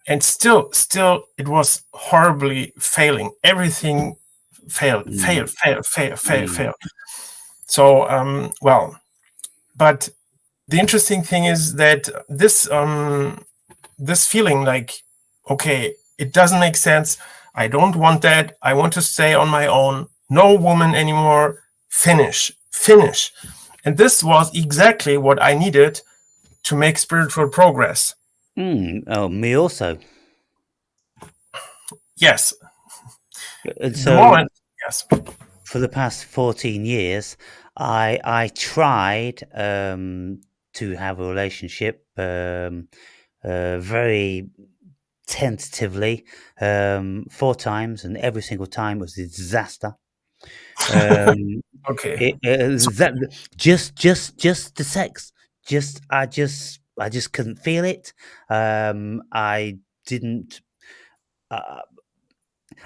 And still, it was horribly failing. Everything failed. Mm. Mm. So, but the interesting thing is that this feeling, like, okay, it doesn't make sense. I don't want that. I want to stay on my own. No woman anymore. Finish. And this was exactly what I needed to make spiritual progress. Oh, me also. Yes. And The so, moment. Yes. for the past 14 years, I tried to have a relationship very tentatively 4 times, and every single time was a disaster. Um, Okay. So, that just the sex. I just couldn't feel it. I didn't. Uh,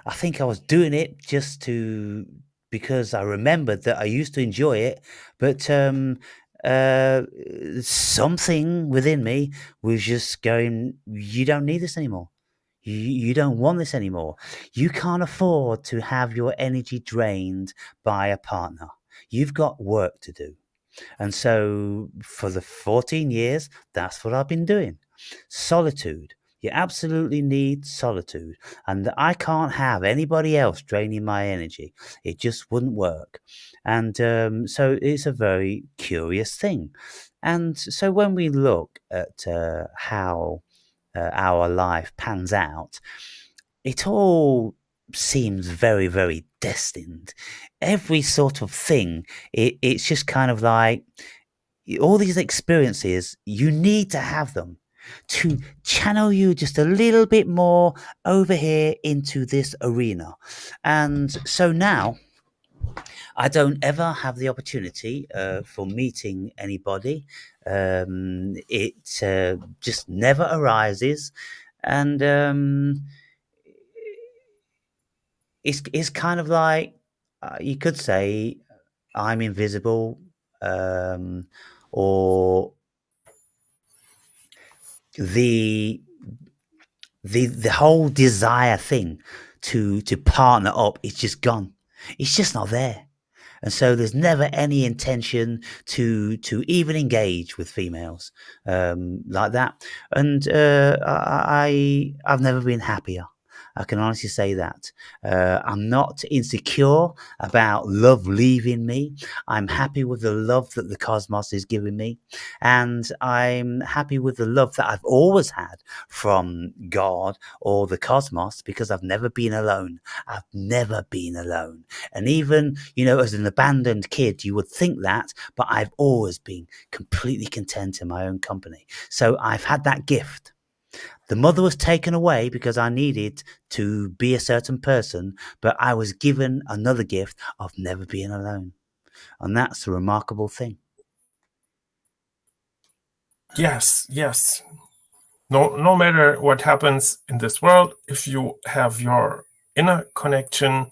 I think I was doing it just to because I remembered that I used to enjoy it, but uh, something within me was just going, "You don't need this anymore. You don't want this anymore. You can't afford to have your energy drained by a partner. You've got work to do." And so for the 14 years, that's what I've been doing. Solitude. You absolutely need solitude. And I can't have anybody else draining my energy. It just wouldn't work. And so it's a very curious thing. And so when we look at how our life pans out, it all seems very, very destined. Every sort of thing, it's just kind of like all these experiences, you need to have them to channel you just a little bit more over here into this arena. And so now I don't ever have the opportunity for meeting anybody. It just never arises. and it's kind of like you could say I'm invisible, or the the whole desire thing to partner up is just gone. It's just not there. And so there's never any intention to even engage with females like that. And I've never been happier. I can honestly say that. I'm not insecure about love leaving me. I'm happy with the love that the cosmos is giving me. And I'm happy with the love that I've always had from God or the cosmos, because I've never been alone. I've never been alone. And even, as an abandoned kid, you would think that, but I've always been completely content in my own company. So I've had that gift. The mother was taken away because I needed to be a certain person, but I was given another gift of never being alone. And that's a remarkable thing. Yes. No matter what happens in this world, if you have your inner connection,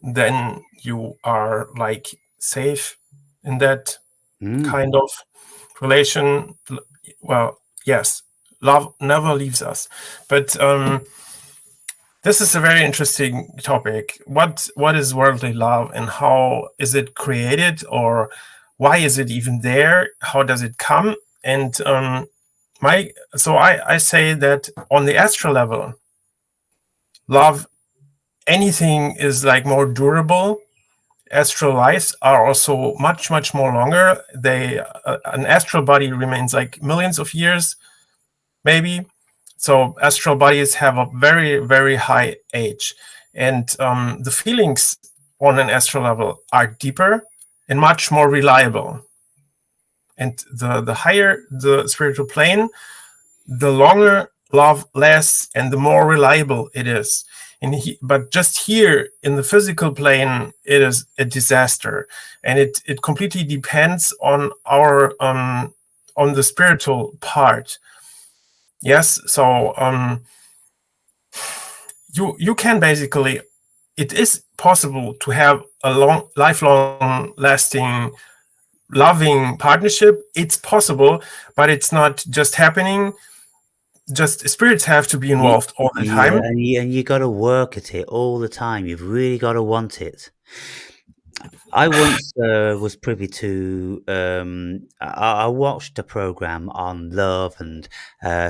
then you are like safe in that kind of relation. Well, yes, love never leaves us. But this is a very interesting topic. What is worldly love, and how is it created, or why is it even there? How does it come? And I say that on the astral level, love, anything is like more durable. Astral lives are also much more longer. They an astral body remains like millions of years, maybe. So astral bodies have a very high age, and the feelings on an astral level are deeper and much more reliable. And the higher the spiritual plane, the longer love lasts and the more reliable it is. But just here in the physical plane, it is a disaster, and it completely depends on our on the spiritual part. Yes, so you can basically, it is possible to have a lifelong lasting loving partnership. It's possible, but it's not just happening. Just spirits have to be involved all the Yeah, time. and you got to work at it all the time. You've really got to want it. I once was privy to. I watched a program on love and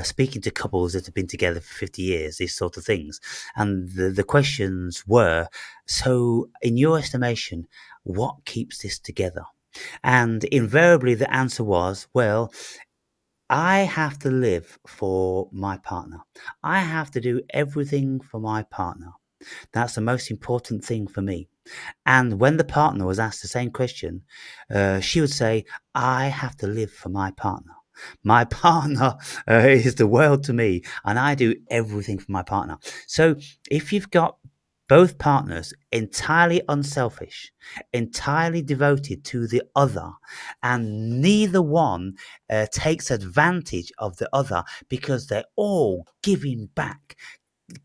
speaking to couples that have been together for 50 years, these sort of things, and the questions were: so, in your estimation, what keeps this together? And invariably, the answer was, well, I have to live for my partner. I have to do everything for my partner. That's the most important thing for me. And when the partner was asked the same question, she would say, I have to live for my partner. My partner is the world to me, and I do everything for my partner. So if you've got both partners entirely unselfish, entirely devoted to the other, and neither one takes advantage of the other because they're all giving back,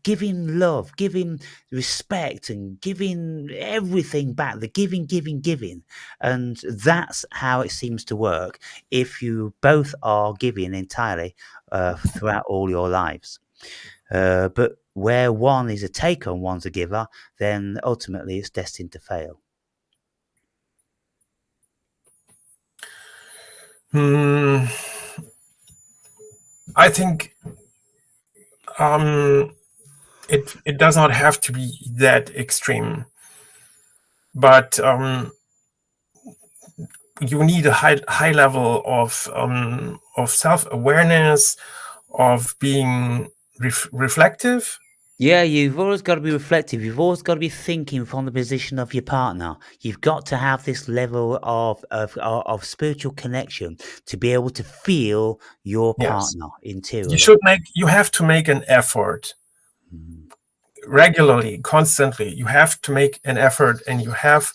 giving love, giving respect, and giving everything back. The giving. And that's how it seems to work if you both are giving entirely throughout all your lives. But where one is a taker and one's a giver, then ultimately it's destined to fail. I think it does not have to be that extreme, but you need a high level of self-awareness, of being reflective. Yeah, you've always got to be reflective. You've always got to be thinking from the position of your partner. You've got to have this level of spiritual connection to be able to feel your Yes, partner interiorly. you have to make an effort Mm. regularly, constantly. You have to make an effort, and you have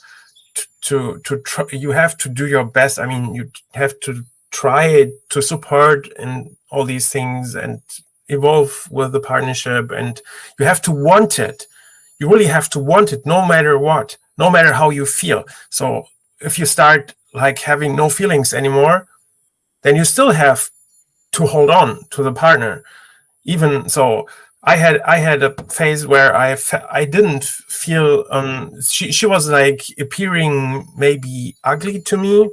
to try, you have to do your best. I mean, you have to try to support and all these things, and evolve with the partnership, and you have to want it. You really have to want it, no matter what, no matter how you feel. So if you start like having no feelings anymore, then you still have to hold on to the partner. Even so, I had a phase where I didn't feel she was like appearing maybe ugly to me,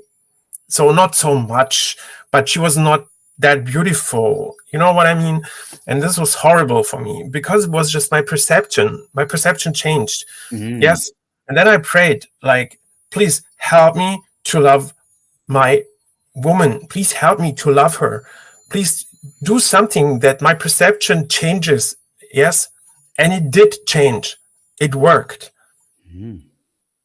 so not so much, but she was not that beautiful, you know what I mean? And this was horrible for me because it was just my perception changed. Mm. Yes. And then I prayed, like, please help me to love my woman, please help me to love her, please do something that my perception changes. Yes. And it did change, it worked. Mm.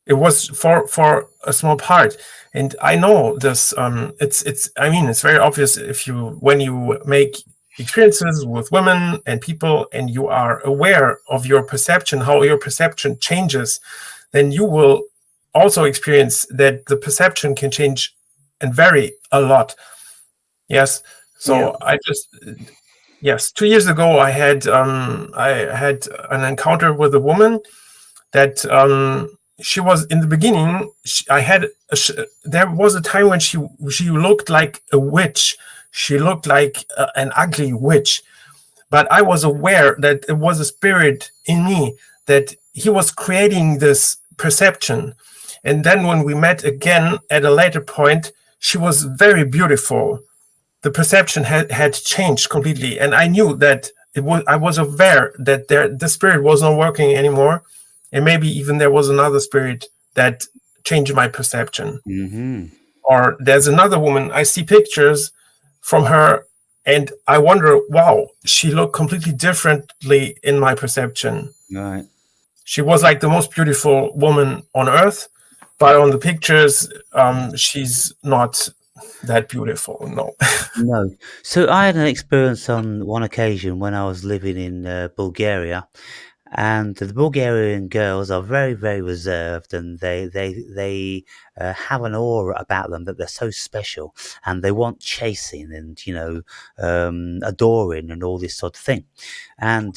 It was for a small part, and I know this. It's I mean, it's very obvious if you when you make experiences with women and people, and you are aware of your perception, how your perception changes, then you will also experience that the perception can change and vary a lot. Yes. Yeah. So I just yes, 2 years ago I had an encounter with a woman that she was in the beginning. There was a time when she looked like a witch. She looked like an ugly witch, but I was aware that it was a spirit in me that he was creating this perception. And then when we met again at a later point, she was very beautiful. The perception had changed completely, and I knew that I was aware that the spirit was not working anymore, and maybe even there was another spirit that changed my perception. Mm-hmm. Or there's another woman, I see pictures from her, and I wonder, wow, she looked completely differently in my perception. Right. She was like the most beautiful woman on earth, but on the pictures, she's not that beautiful. No. No. So I had an experience on one occasion when I was living in Bulgaria, and the Bulgarian girls are very, very reserved, and they have an aura about them that they're so special, and they want chasing and adoring and all this sort of thing. And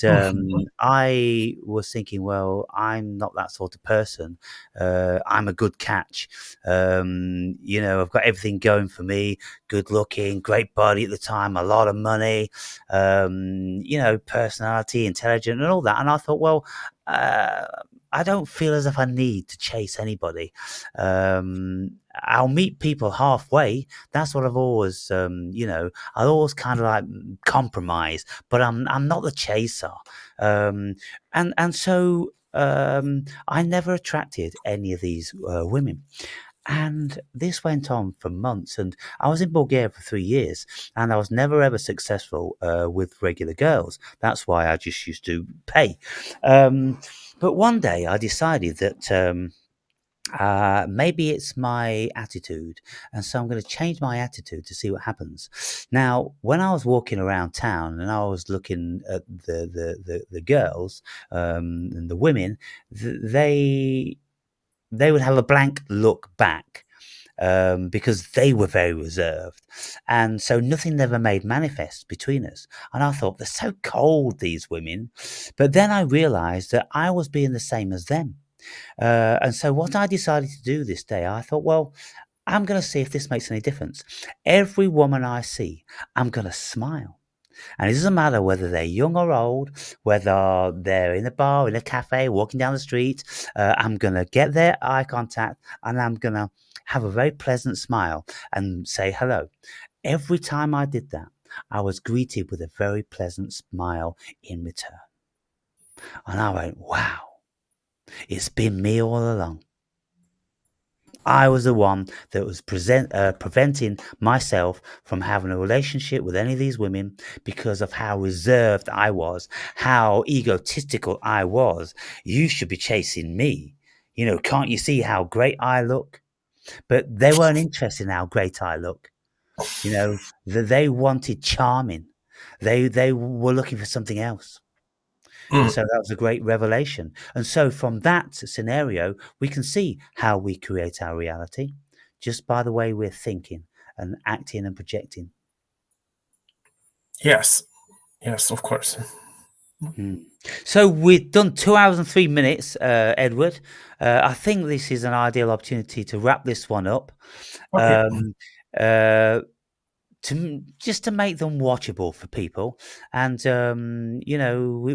I was thinking, well, I'm not that sort of person. I'm a good catch. I've got everything going for me. Good looking, great body at the time, a lot of money, personality, intelligent, and all that. And I thought, well, uh, I don't feel as if I need to chase anybody. I'll meet people halfway. That's what I've always, I always kind of like compromise, but I'm not the chaser. And so I never attracted any of these women. And this went on for months. And I was in Bulgaria for 3 years, and I was never ever successful with regular girls. That's why I just used to pay. But one day I decided that maybe it's my attitude, and so I'm going to change my attitude to see what happens. Now, when I was walking around town and I was looking at the girls and the women, they would have a blank look back because they were very reserved. And so nothing ever made manifest between us. And I thought, they're so cold, these women. But then I realized that I was being the same as them. And so what I decided to do this day, I thought, well, I'm going to see if this makes any difference. Every woman I see, I'm going to smile. And it doesn't matter whether they're young or old, whether they're in a bar, in a cafe, walking down the street. I'm going to get their eye contact, and I'm going to have a very pleasant smile and say hello. Every time I did that, I was greeted with a very pleasant smile in return. And I went, wow, it's been me all along. I was the one that was preventing myself from having a relationship with any of these women because of how reserved I was, how egotistical I was. You should be chasing me. Can't you see how great I look? But they weren't interested in how great I look. They wanted charming. They were looking for something else. And Mm. so that was a great revelation. And so from that scenario, we can see how we create our reality just by the way we're thinking and acting and projecting. Yes. Yes, of course. So we've done 2 hours and 3 minutes, Edward. I think this is an ideal opportunity to wrap this one up. Okay. Uh, just to make them watchable for people, and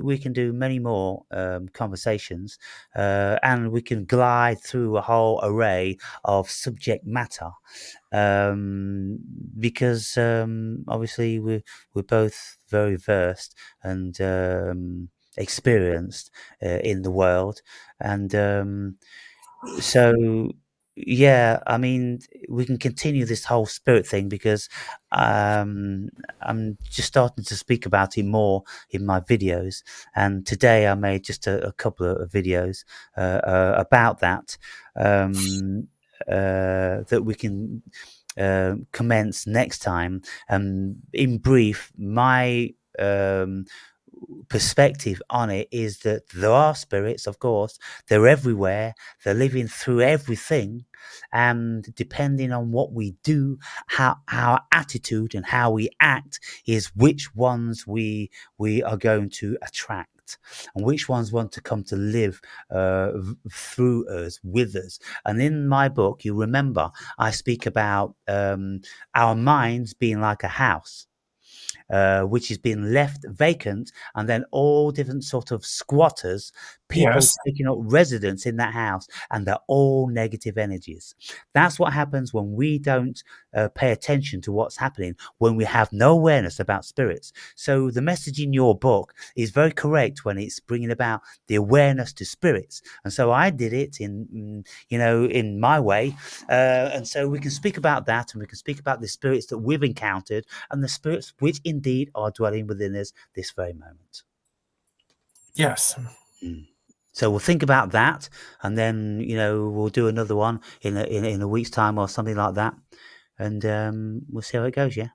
we can do many more conversations, and we can glide through a whole array of subject matter, because obviously we're both very versed and experienced in the world, and so yeah, I mean, we can continue this whole spirit thing because I'm just starting to speak about it more in my videos, and today I made just a couple of videos about that, that we can commence next time. In brief, my perspective on it is that there are spirits, of course, they're everywhere, they're living through everything, and depending on what we do, how our attitude and how we act is which ones we are going to attract, and which ones want to come to live through us, with us. And in my book, you remember, I speak about our minds being like a house, which has been left vacant, and then all different sort of squatters, people Yes. taking up residence in that house, and they're all negative energies. That's what happens when we don't pay attention to what's happening, when we have no awareness about spirits. So the message in your book is very correct when it's bringing about the awareness to spirits, and so I did it in my way, and so we can speak about that, and we can speak about the spirits that we've encountered, and the spirits which indeed are dwelling within us this very moment. Yes. So we'll think about that, and then we'll do another one in a week's time or something like that, and we'll see how it goes. Yeah.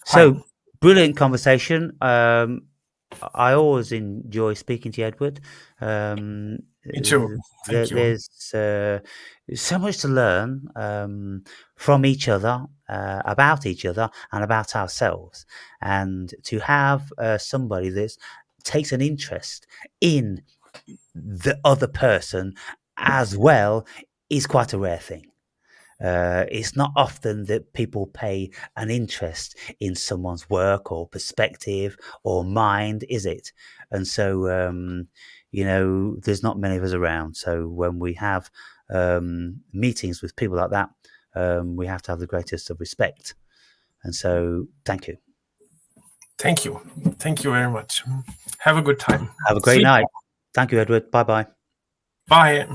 Fine. So brilliant conversation. I always enjoy speaking to you, Edward. Me too. Thank you. There's so much to learn from each other, about each other, and about ourselves. And to have somebody that takes an interest in the other person as well is quite a rare thing. It's not often that people pay an interest in someone's work or perspective or mind, is it? And so, there's not many of us around. So when we have meetings with people like that, we have to have the greatest of respect. And so, thank you. Thank you. Thank you very much. Have a good time. Have a great Sleep night. well. Thank you, Edward. Bye bye. Bye.